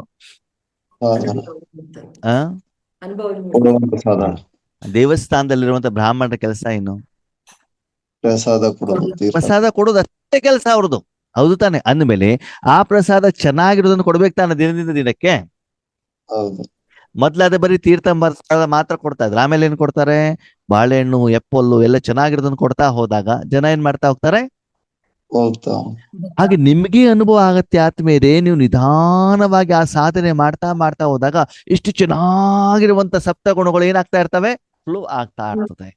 [SPEAKER 1] ದೇವಸ್ಥಾನದಲ್ಲಿರುವಂತ ಬ್ರಾಹ್ಮಣರ ಕೆಲಸ ಏನು? ಪ್ರಸಾದ ಕೊಡೋದು ಅಷ್ಟೇ ಕೆಲಸ ಅವ್ರದ್ದು. ಹೌದು ತಾನೆ? ಅಂದ್ಮೇಲೆ ಆ ಪ್ರಸಾದ ಚೆನ್ನಾಗಿರೋದನ್ನು ಕೊಡ್ಬೇಕು ತಾನೆ ದಿನದಿಂದ ದಿನಕ್ಕೆ. ಮೊದ್ಲಾದ ಬರೀ ತೀರ್ಥ ಮಾತ್ರ ಕೊಡ್ತಾ ಇದ್ರು. ಆಮೇಲೆ ಏನ್ ಕೊಡ್ತಾರೆ? ಬಾಳೆಹಣ್ಣು, ಎಪ್ಪಲ್ಲು ಎಲ್ಲ ಚೆನ್ನಾಗಿರೋದನ್ನ ಕೊಡ್ತಾ ಹೋದಾಗ ಜನ ಏನ್ ಮಾಡ್ತಾ ಹೋಗ್ತಾರೆ? ಹಾಗೆ ನಿಮ್ಗೆ ಅನುಭವ ಆಗತ್ತೆ ಆದ್ಮೇಲೆ ನೀವು ನಿಧಾನವಾಗಿ ಆ ಸಾಧನೆ ಮಾಡ್ತಾ ಮಾಡ್ತಾ ಹೋದಾಗ ಇಷ್ಟು ಚೆನ್ನಾಗಿರುವಂತ ಸಪ್ತ ಗುಣಗಳು ಏನಾಗ್ತಾ ಇರ್ತವೆ? ಫ್ಲೋ ಆಗ್ತಾ ಇರ್ತದೆ.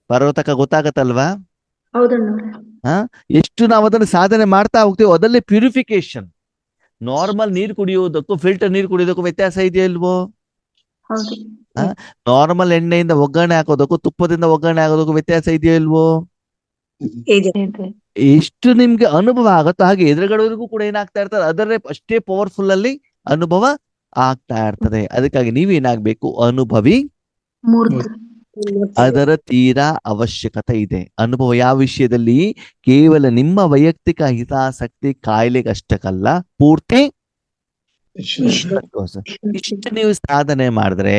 [SPEAKER 1] ಪರ್ವತಕ ಗೊತ್ತಾಗತ್ತಲ್ವಾ?
[SPEAKER 6] ಹೌದಣ್ಣವ್ರೆ.
[SPEAKER 1] ಹಾ, ಎಷ್ಟು ನಾವು ಅದನ್ನು ಸಾಧನೆ ಮಾಡ್ತಾ ಹೋಗ್ತೀವೋ ಅದಲ್ಲೇ ಪ್ಯೂರಿಫಿಕೇಶನ್. ನಾರ್ಮಲ್ ನೀರು ಕುಡಿಯೋದಕ್ಕೂ ಫಿಲ್ಟರ್ ನೀರು ಕುಡಿಯೋದಕ್ಕೂ ವ್ಯತ್ಯಾಸ ಇದೆಯಾ ಇಲ್ವೋ?
[SPEAKER 6] ಹೌದು.
[SPEAKER 1] ನಾರ್ಮಲ್ ಎಣ್ಣೆಯಿಂದ ಒಗ್ಗರಣೆ ಹಾಕೋದಕ್ಕೂ ತುಪ್ಪದಿಂದ ಒಗ್ಗರಣೆ ಹಾಕೋದಕ್ಕೂ ವ್ಯತ್ಯಾಸ ಇದೆಯಾ ಇಲ್ವೋ?
[SPEAKER 6] ಇದೆ.
[SPEAKER 1] ಎಷ್ಟು ನಿಮ್ಗೆ ಅನುಭವ ಆಗುತ್ತೋ ಹಾಗೆ ಎದುರುಗಡೆವರೆಗೂ ಕೂಡ ಏನಾಗ್ತಾ ಇರ್ತಾರೆ, ಅದರೇ ಅಷ್ಟೇ ಪವರ್ಫುಲ್ ಅಲ್ಲಿ ಅನುಭವ ಆಗ್ತಾ ಇರ್ತದೆ. ಅದಕ್ಕಾಗಿ ನೀವೇನಾಗ್ಬೇಕು? ಅನುಭವಿ.
[SPEAKER 6] ಮೂರ್ತಿ.
[SPEAKER 1] ಅದರ ತೀರಾ ಅವಶ್ಯಕತೆ ಇದೆ. ಅನುಭವ ಯಾವ ವಿಷಯದಲ್ಲಿ? ಕೇವಲ ನಿಮ್ಮ ವೈಯಕ್ತಿಕ ಹಿತಾಸಕ್ತಿ ಕಾಯಿಲೆಗಷ್ಟಕ್ಕಲ್ಲ, ಪೂರ್ತಿ ಇಷ್ಟು ನೀವು ಸಾಧನೆ ಮಾಡಿದ್ರೆ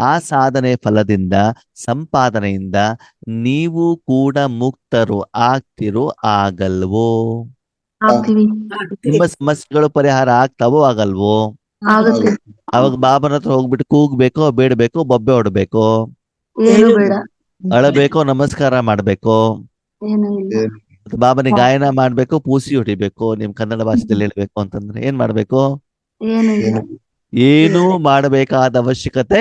[SPEAKER 1] ಆ ಸಾಧನೆ ಫಲದಿಂದ, ಸಂಪಾದನೆಯಿಂದ ನೀವು ಕೂಡ ಮುಕ್ತರು ಆಗ್ತಿರೋ ಆಗಲ್ವೋ?
[SPEAKER 6] ಆಗ್ತೀವಿ.
[SPEAKER 1] ನಿಮ್ಮ ಸಮಸ್ಯೆಗಳು ಪರಿಹಾರ ಆಗ್ತಾವೋ ಆಗಲ್ವೋ?
[SPEAKER 6] ಆಗುತ್ತೆ.
[SPEAKER 1] ಅವಾಗ ಬಾಬನ ಹತ್ರ ಹೋಗ್ಬಿಟ್ಟು ಕೂಗ್ಬೇಕೋ ಬೇಡಬೇಕೋ, ಬೊಬ್ಬೆ ಹೊಡ್ಬೇಕೋ,
[SPEAKER 6] ಏನು ಬೇಡ.
[SPEAKER 1] ಅಳಬೇಕೋ ನಮಸ್ಕಾರ ಮಾಡ್ಬೇಕೋ,
[SPEAKER 6] ಏನು ಇಲ್ಲ.
[SPEAKER 1] ಬಾಬನಿಗೆ ಗಾಯನ ಮಾಡ್ಬೇಕು, ಪೂಸಿ ಹೊಡಿಬೇಕು, ನಿಮ್ ಕನ್ನಡ ಭಾಷೆದಲ್ಲಿ ಹೇಳ್ಬೇಕು ಅಂತಂದ್ರೆ ಏನ್ ಮಾಡ್ಬೇಕು?
[SPEAKER 6] ಏನು ಇಲ್ಲ.
[SPEAKER 1] ಏನು ಮಾಡಬೇಕಾದ ಅವಶ್ಯಕತೆ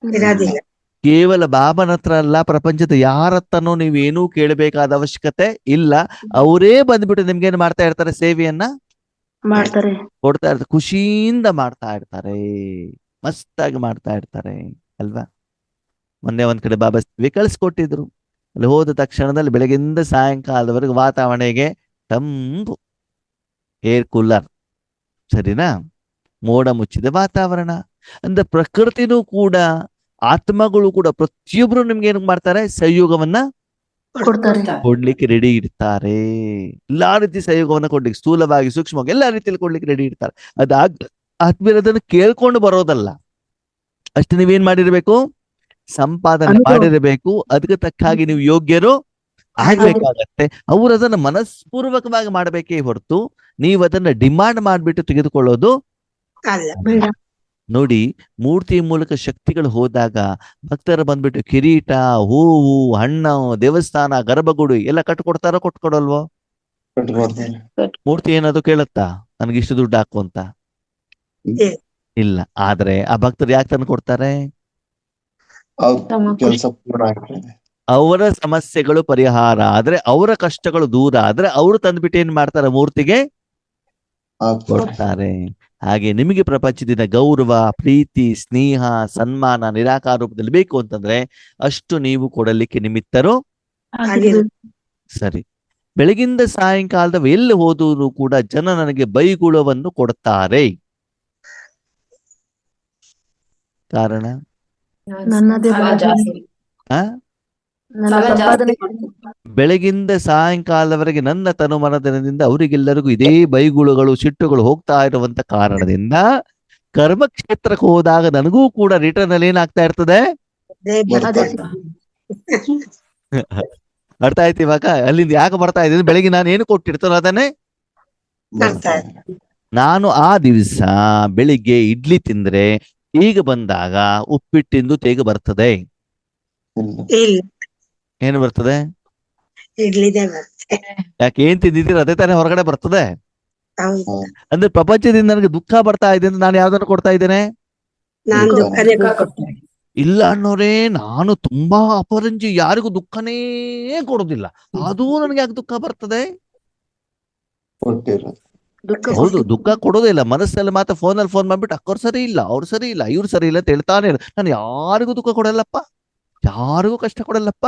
[SPEAKER 6] ಇರೋದಿಲ್ಲ.
[SPEAKER 1] ಕೇವಲ ಬಾಬನ ಹತ್ರ ಅಲ್ಲ, ಪ್ರಪಂಚದ ಯಾರತ್ತನೂ ನೀವೇನೂ ಕೇಳಬೇಕಾದ ಅವಶ್ಯಕತೆ ಇಲ್ಲ. ಅವರೇ ಬಂದ್ಬಿಟ್ಟು ನಿಮ್ಗೇನ್ ಮಾಡ್ತಾ ಇರ್ತಾರೆ? ಸೇವೆಯನ್ನ
[SPEAKER 6] ಮಾಡ್ತಾರೆ.
[SPEAKER 1] ಕೊಡ್ತಾ ಇರ್ತಾರೆ, ಖುಷಿಯಿಂದ ಮಾಡ್ತಾ ಇರ್ತಾರೆ, ಮಸ್ತಾಗಿ ಮಾಡ್ತಾ ಇರ್ತಾರೆ ಅಲ್ವಾ? ಮೊನ್ನೆ ಒಂದ್ ಕಡೆ ಬಾಬಾ ಸೇವೆ ಕಳಿಸ್ಕೊಟ್ಟಿದ್ರು. ಅಲ್ಲಿ ಹೋದ ತಕ್ಷಣದಲ್ಲಿ ಬೆಳಗಿಂದ ಸಾಯಂಕಾಲದವರೆಗೆ ವಾತಾವರಣೆಗೆ ತಂಪು, ಏರ್ ಕೂಲರ್, ಸರಿನಾ, ಮೋಡ ಮುಚ್ಚಿದ ವಾತಾವರಣ. ಅಂದ್ರೆ ಪ್ರಕೃತಿನೂ ಕೂಡ, ಆತ್ಮಗಳು ಕೂಡ ಪ್ರತಿಯೊಬ್ರು ನಿಮ್ಗೆ ಏನ್ ಮಾಡ್ತಾರೆ? ಸಹಯೋಗವನ್ನ
[SPEAKER 6] ಕೊಡ್ತಾರೆ.
[SPEAKER 1] ಕೊಡ್ಲಿಕ್ಕೆ ರೆಡಿ ಇರ್ತಾರೆ. ಎಲ್ಲಾ ರೀತಿ ಸಹಯೋಗವನ್ನ ಕೊಡ್ಲಿಕ್ಕೆ, ಸ್ಥೂಲವಾಗಿ ಸೂಕ್ಷ್ಮವಾಗಿ ಎಲ್ಲಾ ರೀತಿಯಲ್ಲಿ ಕೊಡ್ಲಿಕ್ಕೆ ರೆಡಿ ಇರ್ತಾರೆ. ಆದ್ಮೇಲೆ ಅದನ್ನು ಕೇಳ್ಕೊಂಡು ಬರೋದಲ್ಲ, ಅಷ್ಟು ನೀವೇನ್ ಮಾಡಿರ್ಬೇಕು? ಸಂಪಾದನೆ
[SPEAKER 6] ಅನುಭವ.
[SPEAKER 1] ಮಾಡಿರಬೇಕು. ಅದಕ್ಕೆ ತಕ್ಕ ಹಾಗೆ ನೀವು ಯೋಗ್ಯರು ಆಗ್ಬೇಕಾಗತ್ತೆ. ಅವ್ರು ಅದನ್ನ ಮನಸ್ಪೂರ್ವಕವಾಗಿ ಮಾಡ್ಬೇಕೇ ಹೊರತು ನೀವು ಅದನ್ನ ಡಿಮಾಂಡ್ ಮಾಡ್ಬಿಟ್ಟು ತೆಗೆದುಕೊಳ್ಳೋದು
[SPEAKER 6] ಬೇಡ.
[SPEAKER 1] ನೋಡಿ, ಮೂರ್ತಿ ಮೂಲಕ ಶಕ್ತಿಗಳು ಹೋದಾಗ ಭಕ್ತರ ಬಂದ್ಬಿಟ್ಟು ಕಿರೀಟ, ಹೂವು, ಹಣ್ಣು, ದೇವಸ್ಥಾನ, ಗರ್ಭಗುಡಿ ಎಲ್ಲ ಕಟ್ಕೊಡ್ತಾರೋ ಕೊಟ್ಕೊಡಲ್ವೋ? ಮೂರ್ತಿ ಏನಾದ್ರು ಕೇಳುತ್ತಾ ನನ್ಗೆ ಇಷ್ಟು ದುಡ್ಡು ಹಾಕು ಅಂತ? ಇಲ್ಲ. ಆದ್ರೆ ಆ ಭಕ್ತರು ಯಾಕೆ ತಂದು ಕೊಡ್ತಾರೆ?
[SPEAKER 3] ಕೆಲಸ ಪೂರ್ಣ ಆಗ್ತದೆ.
[SPEAKER 1] ಅವರ ಸಮಸ್ಯೆಗಳು ಪರಿಹಾರ ಆದ್ರೆ, ಅವರ ಕಷ್ಟಗಳು ದೂರ ಆದ್ರೆ ಅವರು ತಂದ್ಬಿಟ್ಟು ಏನ್ ಮಾಡ್ತಾರೆ? ಮೂರ್ತಿಗೆ ಕೊಡ್ತಾರೆ. ಹಾಗೆ ನಿಮಗೆ ಪ್ರಪಂಚದಿಂದ ಗೌರವ, ಪ್ರೀತಿ, ಸ್ನೇಹ, ಸನ್ಮಾನ ನಿರಾಕಾರ ರೂಪದಲ್ಲಿ ಬೇಕು ಅಂತಂದ್ರೆ ಅಷ್ಟು ನೀವು ಕೊಡಲಿಕ್ಕೆ ನಿಮಿತ್ತರು. ಸರಿ, ಬೆಳಗಿಂದ ಸಾಯಂಕಾಲದ ಎಲ್ಲಿ ಹೋದರೂ ಕೂಡ ಜನ ನನಗೆ ಬೈಗುಳವನ್ನು ಕೊಡ್ತಾರೆ. ಕಾರಣ
[SPEAKER 6] ನನ್ನದೇ
[SPEAKER 7] ಸಾಲ ಜಾಸ್ತಿ.
[SPEAKER 1] ಆ
[SPEAKER 6] ನನ್ನ
[SPEAKER 7] ಸಾಲ
[SPEAKER 6] ಸಂಪಾದನೆ
[SPEAKER 7] ಜಾಸ್ತಿ.
[SPEAKER 1] ಬೆಳಗಿಂದ ಸಾಯಂಕಾಲದವರೆಗೆ ನನ್ನ ತನುಮನದಿಂದ ಅವರಿಗೆಲ್ಲರಿಗೂ ಇದೇ ಬೈಗುಳುಗಳು, ಸಿಟ್ಟುಗಳು ಹೋಗ್ತಾ ಇರುವಂತ ಕಾರಣದಿಂದ ಕರ್ಮಕ್ಷೇತ್ರಕ್ಕೆ ಹೋದಾಗ ನನಗೂ ಕೂಡ ರಿಟರ್ನ್ ಅಲ್ಲಿ ಏನಾಗ್ತಾ ಇರ್ತದೆ? ಅರ್ಥ ಆಯ್ತು ಇವಾಗ? ಅಲ್ಲಿಂದ ಯಾಕೆ ಬರ್ತಾ ಇದ್ದೀನಿ? ಬೆಳಗ್ಗೆ ನಾನು ಏನು ಕೊಟ್ಟಿರ್ತಾನೋ ಅದನ್ನೇ ನಾನು ಆ ದಿವಸ ಬೆಳಿಗ್ಗೆ ಇಡ್ಲಿ ತಿಂದ್ರೆ ಈಗ ಬಂದಾಗ ಉಪ್ಪಿಟ್ಟಿಂದು ತೇಗ ಬರ್ತದೆ. ಏನು ಬರ್ತದೆ? ಯಾಕೆ ಏನ್ ತಿಂದಿದ್ದೀರ ಅದೇ ತಾನೇ ಹೊರಗಡೆ ಬರ್ತದೆ. ಅಂದ್ರೆ ಪ್ರಪಂಚದಿಂದ ನನಗೆ ದುಃಖ ಬರ್ತಾ ಇದೆ ಅಂದ್ರೆ ನಾನು ಯಾವ್ದನ್ನು ಕೊಡ್ತಾ ಇದ್ದೇನೆ? ಇಲ್ಲ ಅನ್ನೋರೇ, ನಾನು ತುಂಬಾ ಅಪರಂಜಿ, ಯಾರಿಗೂ ದುಃಖನೇ ಕೊಡೋದಿಲ್ಲ, ಅದೂ ನನಗೆ ಯಾಕೆ ದುಃಖ ಬರ್ತದೆ? ಹೌದು, ದುಃಖ ಕೊಡೋದೇ ಇಲ್ಲ. ಮನಸ್ಸಲ್ಲಿ ಮಾತ್ರ ಫೋನಲ್ಲಿ ಫೋನ್ ಮಾಡ್ಬಿಟ್ಟು ಅಕ್ಕವ್ರು ಸರಿ ಇಲ್ಲ, ಅವ್ರು ಸರಿ ಇಲ್ಲ, ಇವ್ರು ಸರಿ ಇಲ್ಲ ಅಂತ ಹೇಳ್ತಾನೆ. ನಾನು ಯಾರಿಗೂ ದುಃಖ ಕೊಡಲ್ಲಪ್ಪ, ಯಾರಿಗೂ ಕಷ್ಟ ಕೊಡಲ್ಲಪ್ಪ,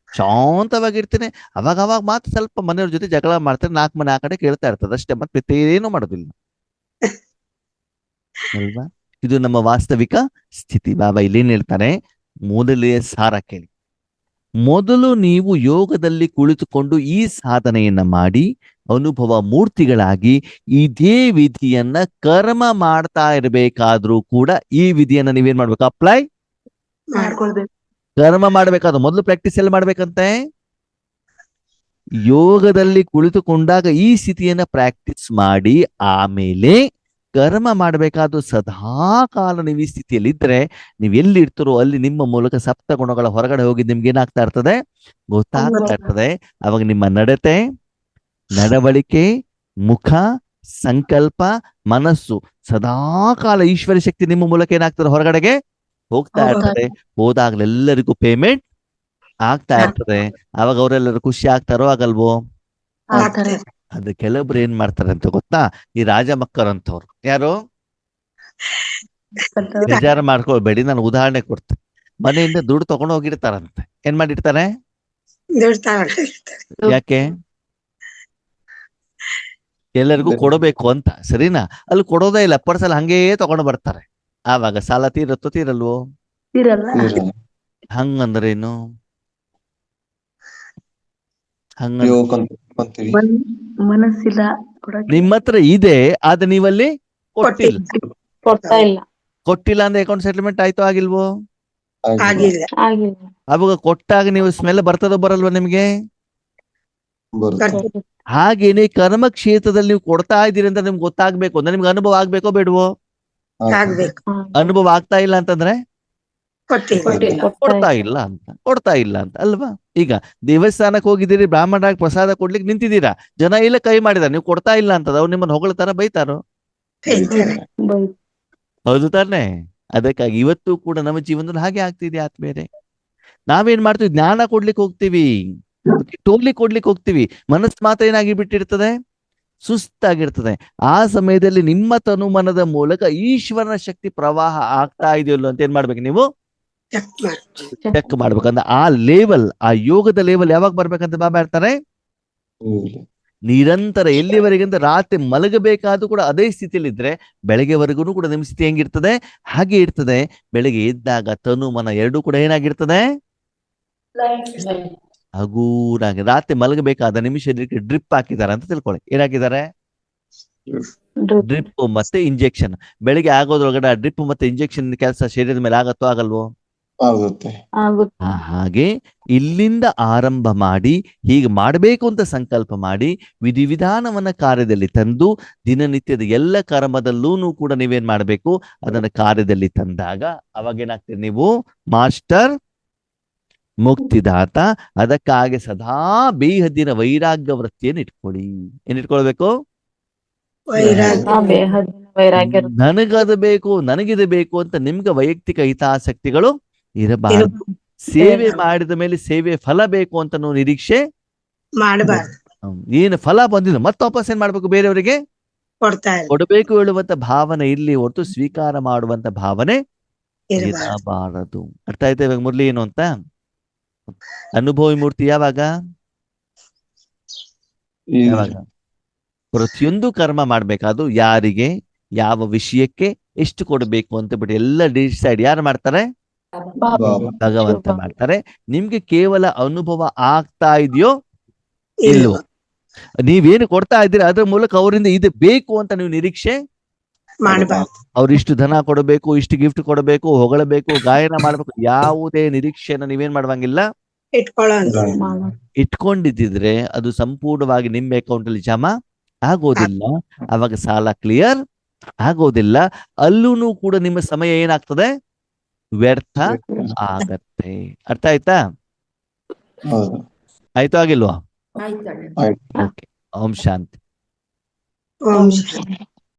[SPEAKER 1] ಶಾಂತವಾಗಿರ್ತೀನಿ. ಅವಾಗ ಮಾತ್ರ ಸ್ವಲ್ಪ ಮನೆಯವ್ರ ಜೊತೆ ಜಗಳ ಮಾಡ್ತಾರೆ, 4 ಮನೆ ಆ ಕಡೆ ಕೇಳ್ತಾ ಇರ್ತದೆ ಅಷ್ಟೇ, ಮತ್ತೆ ಏನೂ ಮಾಡೋದಿಲ್ಲ ಅಲ್ವಾ? ಇದು ನಮ್ಮ ವಾಸ್ತವಿಕ ಸ್ಥಿತಿ. ಬಾಬಾ ಇಲ್ಲೇನ್ ಹೇಳ್ತಾರೆ? ಮೊದಲೇ ಸಾರ ಕೇಳಿ. ಮೊದಲು ನೀವು ಯೋಗದಲ್ಲಿ ಕುಳಿತುಕೊಂಡು ಈ ಸಾಧನೆಯನ್ನ ಮಾಡಿ ಅನುಭವ ಮೂರ್ತಿಗಳಾಗಿ ಇದೇ ವಿಧಿಯನ್ನ ಕರ್ಮ ಮಾಡ್ತಾ ಇರಬೇಕಾದ್ರೂ ಕೂಡ ಈ ವಿಧಿಯನ್ನ ನೀವೇನ್ ಮಾಡ್ಬೇಕು? ಅಪ್ಲೈ
[SPEAKER 6] ಮಾಡ್ಕೊಳ್ಬೇಕು.
[SPEAKER 1] ಕರ್ಮ ಮಾಡ್ಬೇಕಾದ್ರೆ ಮೊದಲು ಪ್ರಾಕ್ಟೀಸ್ ಎಲ್ಲ ಮಾಡ್ಬೇಕಂತೆ. ಯೋಗದಲ್ಲಿ ಕುಳಿತುಕೊಂಡಾಗ ಈ ಸ್ಥಿತಿಯನ್ನ ಪ್ರಾಕ್ಟೀಸ್ ಮಾಡಿ ಆಮೇಲೆ ಕರ್ಮ ಮಾಡಬೇಕಾದ್ರೂ ಸದಾ ಕಾಲ ನೀವು ಈ ಸ್ಥಿತಿಯಲ್ಲಿ ಇದ್ರೆ ನೀವು ಎಲ್ಲಿ ಇರ್ತೀರೋ ಅಲ್ಲಿ ನಿಮ್ಮ ಮೂಲಕ ಸಪ್ತ ಗುಣಗಳ ಹೊರಗಡೆ ಹೋಗಿ ನಿಮ್ಗೆ ಏನಾಗ್ತಾ ಇರ್ತದೆ? ಗೊತ್ತಾಗ್ತಾ ಇರ್ತದೆ. ಅವಾಗ ನಿಮ್ಮ ನಡತೆ, ನಡವಳಿಕೆ, ಮುಖ, ಸಂಕಲ್ಪ, ಮನಸ್ಸು ಸದಾ ಕಾಲ ಈಶ್ವರ ಶಕ್ತಿ ನಿಮ್ಮ ಮೂಲಕ ಏನಾಗ್ತದೆ? ಹೊರಗಡೆಗೆ ಹೋಗ್ತಾ ಇರ್ತದೆ. ಹೋದಾಗ್ಲೆಲ್ಲರಿಗೂ ಪೇಮೆಂಟ್ ಆಗ್ತಾ ಇರ್ತದೆ. ಅವಾಗ ಅವರೆಲ್ಲರೂ ಖುಷಿ ಆಗ್ತಾರೋ ಆಗಲ್ವೋ?
[SPEAKER 6] ಆಗ್ತಾರೆ.
[SPEAKER 1] ಅದು ಕೆಲವೊಬ್ರು ಏನ್ ಮಾಡ್ತಾರೆ ಅಂತ ಗೊತ್ತಾ? ಈ ರಾಜ ಮಕ್ಕರಂತವ್ರು ಯಾರು ಬೇಜಾರು ಮಾಡ್ಕೊಳ್ಬೇಡಿ, ನಾನು ಉದಾಹರಣೆ ಕೊಡ್ತೇನೆ. ಮನೆಯಿಂದ ದುಡ್ಡು ತಗೊಂಡು ಹೋಗಿರ್ತಾರಂತೆ. ಏನ್ ಮಾಡಿರ್ತಾರೆ?
[SPEAKER 6] ದುಡ್ಡು ತಗೊಂಡಿರ್ತಾರೆ.
[SPEAKER 1] ಯಾಕೆ? ಎಲ್ಲರಿಗೂ ಕೊಡಬೇಕು ಅಂತ, ಸರಿನಾ? ಅಲ್ಲಿ ಕೊಡೋದೇ ಇಲ್ಲ, ಪರ್ಸಲ್ ಹಂಗೇ ತಗೊಂಡು ಬರ್ತಾರೆ. ಆವಾಗ ಸಾಲ ತೀರತ್ತೋ ತೀರಲ್ವೋ?
[SPEAKER 6] ಇರಲ್ಲ.
[SPEAKER 3] ಇರಲ್ಲ.
[SPEAKER 1] ಹಂಗಂದ್ರೇನು? ಹಂಗ
[SPEAKER 3] ನೀವು ಕೊಂತೀರಿ.
[SPEAKER 6] ಮನಸ್ಸಿಲ್ಲ ಕೊಡಕ್ಕೆ.
[SPEAKER 1] ನಿಮ್ಮ ಹತ್ರ ಇದೆ, ಆದ್ರೆ ನೀವಲ್ಲಿ ಕೊಟ್ಟಿಲ್ಲ.
[SPEAKER 7] ಕೊಡ್ತಾ ಇಲ್ಲ.
[SPEAKER 1] ಕೊಟ್ಟಿಲ್ಲ ಅಂದ್ರೆ ಅಕೌಂಟ್ ಸೆಟಲ್ಮೆಂಟ್ ಆಯ್ತೋ ಆಗಿಲ್ವೋ?
[SPEAKER 6] ಆಗಿಲ್ಲ.
[SPEAKER 7] ಆಗಿಲ್ಲ.
[SPEAKER 1] ಅವಾಗ ಕೊಟ್ಟಾಗ ನೀವು ಸ್ಮೆಲ್ ಬರ್ತದೋ ಬರಲ್ವೋ ನಿಮ್ಗೆ?
[SPEAKER 3] ಬರುತ್ತೆ.
[SPEAKER 1] ಹಾಗೇನೆ ಕರ್ಮ ಕ್ಷೇತ್ರದಲ್ಲಿ ನೀವು ಕೊಡ್ತಾ ಇದ್ದೀರಿ ಅಂತ ನಿಮ್ಗೆ ಗೊತ್ತಾಗ್ಬೇಕು ಅಂದ್ರೆ ನಿಮ್ಗೆ ಅನುಭವ ಆಗ್ಬೇಕೋ ಬೇಡವೋ?
[SPEAKER 6] ಆಗ್ಬೇಕು.
[SPEAKER 1] ಅನುಭವ ಆಗ್ತಾ ಇಲ್ಲ ಅಂತಂದ್ರೆ
[SPEAKER 6] ಕೊಟ್ಟಿಲ್ಲ.
[SPEAKER 1] ಕೊಡ್ತಾ ಇಲ್ಲ ಅಂತ ಅಲ್ವಾ? ಈಗ ದೇವಸ್ಥಾನಕ್ಕೆ ಹೋಗಿದ್ದೀರಿ, ಬ್ರಾಹ್ಮಣರಾಗಿ ಪ್ರಸಾದ ಕೊಡ್ಲಿಕ್ಕೆ ನಿಂತಿದ್ದೀರಾ, ಜನ ಇಲ್ಲ ಕೈ ಮಾಡಿದಾರೆ, ನೀವು ಕೊಡ್ತಾ ಇಲ್ಲ ಅಂತದ ಅವ್ರು ನಿಮ್ಮನ್ನ ಹೊಗಳ್ತಾರ ಬೈತಾರೋ?
[SPEAKER 6] ಬೈತಾರೆ.
[SPEAKER 1] ಹೌದು ತಾನೆ? ಅದಕ್ಕಾಗಿ ಇವತ್ತು ಕೂಡ ನಮ್ಮ ಜೀವನದಲ್ಲಿ ಹಾಗೆ ಆಗ್ತಿದೆ ಆತ್ಮೇಲೆ. ನಾವೇನ್ ಮಾಡ್ತೀವಿ? ಜ್ಞಾನ ಕೊಡ್ಲಿಕ್ಕೆ ಹೋಗ್ತೀವಿ, ಟೋಲಿ ಕೊಡ್ಲಿಕ್ಕೆ ಹೋಗ್ತೀವಿ, ಮನಸ್ಸು ಮಾತ್ರ ಏನಾಗಿ ಬಿಟ್ಟಿರ್ತದೆ? ಸುಸ್ತಾಗಿರ್ತದೆ. ಆ ಸಮಯದಲ್ಲಿ ನಿಮ್ಮ ತನುಮನದ ಮೂಲಕ ಈಶ್ವರನ ಶಕ್ತಿ ಪ್ರವಾಹ ಆಗ್ತಾ ಇದೆಯಲ್ಲ ಅಂತ ಏನ್ ಮಾಡ್ಬೇಕು ನೀವು?
[SPEAKER 6] ಚೆಕ್ ಮಾಡಿ.
[SPEAKER 1] ಚೆಕ್ ಮಾಡ್ಬೇಕಂದ್ರೆ ಆ ಲೆವೆಲ್, ಆ ಯೋಗದ ಲೆವೆಲ್ ಯಾವಾಗ ಬರ್ಬೇಕಂತ ಬಾಬಾ ಹೇಳ್ತಾರೆ? ನಿರಂತರ. ಎಲ್ಲಿವರೆಗೆ ಅಂತ ರಾತ್ರಿ ಮಲಗಬೇಕಾದ್ರೂ ಕೂಡ ಅದೇ ಸ್ಥಿತಿಯಲ್ಲಿ ಇದ್ರೆ ಬೆಳಗ್ಗೆವರೆಗೂ ಕೂಡ ನಿಮ್ಮ ಸ್ಥಿತಿ ಹೆಂಗಿರ್ತದೆ? ಹಾಗೆ ಇರ್ತದೆ. ಬೆಳಗ್ಗೆ ಎದ್ದಾಗ ತನು ಮನ ಎರಡೂ ಕೂಡ ಏನಾಗಿರ್ತದೆ? ಹಗೂರಾಗಿ. ರಾತ್ರಿ ಮಲಗಬೇಕಾದ ನಿಮಿಷ ಡ್ರಿಪ್ ಹಾಕಿದ್ದಾರೆ ಅಂತ ತಿಳ್ಕೊಳ್ಳಿ. ಏನಾಕಿದ್ದಾರೆ? ಡ್ರಿಪ್ ಮತ್ತೆ ಇಂಜೆಕ್ಷನ್. ಬೆಳಿಗ್ಗೆ ಆಗೋದ್ರೊಳಗಡೆ ಆ ಡ್ರಿಪ್ ಮತ್ತೆ ಇಂಜೆಕ್ಷನ್ ಕೆಲಸ ಶರೀರದ ಮೇಲೆ ಆಗತ್ತೋ ಆಗಲ್ವೋ?
[SPEAKER 3] ಆಗುತ್ತೆ.
[SPEAKER 1] ಹಾಗೆ ಇಲ್ಲಿಂದ ಆರಂಭ ಮಾಡಿ ಹೀಗೆ ಮಾಡಬೇಕು ಅಂತ ಸಂಕಲ್ಪ ಮಾಡಿ ವಿಧಿವಿಧಾನವನ್ನ ಕಾರ್ಯದಲ್ಲಿ ತಂದು ದಿನನಿತ್ಯದ ಎಲ್ಲ ಕರ್ಮದಲ್ಲೂ ಕೂಡ ನೀವೇನ್ ಮಾಡ್ಬೇಕು? ಅದನ್ನ ಕಾರ್ಯದಲ್ಲಿ ತಂದಾಗ ಅವಾಗ ಏನಾಗ್ತೀರಿ ನೀವು? ಮಾಸ್ಟರ್, ಮುಕ್ತಿದಾತ. ಅದಕ್ಕಾಗಿ ಸದಾ ಬೇಹದ್ದಿನ ವೈರಾಗ್ಯ ವೃತ್ತಿಯನ್ನು ಇಟ್ಕೊಳ್ಳಿ. ಏನ್ ಇಟ್ಕೊಳ್ಬೇಕು?
[SPEAKER 7] ವೈರಾಗ್ಯ.
[SPEAKER 1] ನನಗದು ಬೇಕು, ನನಗಿದು ಬೇಕು ಅಂತ ನಿಮ್ಗೆ ವೈಯಕ್ತಿಕ ಹಿತಾಸಕ್ತಿಗಳು ಇರಬಾರದು. ಸೇವೆ ಮಾಡಿದ ಮೇಲೆ ಸೇವೆ ಫಲ ಬೇಕು ಅಂತ ನೀವು ನಿರೀಕ್ಷೆ
[SPEAKER 6] ಮಾಡಬಾರ್ದು.
[SPEAKER 1] ಏನು ಫಲ ಬಂದಿದ್ದು ಮತ್ತೆ ವಾಪಸ್ ಏನ್ ಮಾಡ್ಬೇಕು? ಬೇರೆಯವರಿಗೆ ಕೊಡಬೇಕು ಹೇಳುವಂತ ಭಾವನೆ ಇಲ್ಲಿ ಹೊರತು ಸ್ವೀಕಾರ ಮಾಡುವಂತ ಭಾವನೆ ಇರಬಾರದು. ಅರ್ಥ ಆಯ್ತಾ ಇವಾಗ ಮುರಳಿ ಏನು ಅಂತ? ಅನುಭವಿ ಮೂರ್ತಿ ಯಾವಾಗ? ಪ್ರತಿಯೊಂದು ಕರ್ಮ ಮಾಡ್ಬೇಕಾದ್ರು ಯಾರಿಗೆ, ಯಾವ ವಿಷಯಕ್ಕೆ ಎಷ್ಟು ಕೊಡಬೇಕು ಅಂತ ಬಿಟ್ಟು ಎಲ್ಲ ಡಿಸೈಡ್ ಯಾರು ಮಾಡ್ತಾರೆ? ಭಗವಂತ ಮಾಡ್ತಾರೆ. ನಿಮ್ಗೆ ಕೇವಲ ಅನುಭವ ಆಗ್ತಾ ಇದೆಯೋ ಇಲ್ವೋ? ನೀವೇನು ಕೊಡ್ತಾ ಇದ್ದೀರಾ ಅದ್ರ ಮೂಲಕ ಅವರಿಂದ ಇದು ಬೇಕು ಅಂತ ನೀವು ನಿರೀಕ್ಷೆ
[SPEAKER 6] ಮಾಡಬಾರ್ದು.
[SPEAKER 1] ಅವ್ರು ಇಷ್ಟು ಧನ ಕೊಡಬೇಕು, ಇಷ್ಟು ಗಿಫ್ಟ್ ಕೊಡಬೇಕು, ಹೊಗಳಬೇಕು, ಗಾಯನ ಮಾಡ್ಬೇಕು, ಯಾವುದೇ ನಿರೀಕ್ಷೆನ ನೀವೇನ್ ಮಾಡುವಂಗಿಲ್ಲ. ಇಟ್ಕೊಂಡಿದ್ದಿದ್ರೆ ಅದು ಸಂಪೂರ್ಣವಾಗಿ ನಿಮ್ಮ ಅಕೌಂಟ್ ಅಲ್ಲಿ ಜಮಾ ಆಗೋದಿಲ್ಲ. ಅವಾಗ ಸಾಲ ಕ್ಲಿಯರ್ ಆಗೋದಿಲ್ಲ. ಅಲ್ಲೂ ಕೂಡ ನಿಮ್ಮ ಸಮಯ ಏನಾಗ್ತದೆ? ವ್ಯರ್ಥ ಆಗತ್ತೆ. ಅರ್ಥ ಆಯ್ತಾ? ಆಯ್ತು ಆಗಿಲ್ವಾ?
[SPEAKER 4] ಆಯ್ತು.
[SPEAKER 1] ಓಕೆ. ಓಂ ಶಾಂತಿ.
[SPEAKER 6] ಓಂ ಶಾಂತಿ.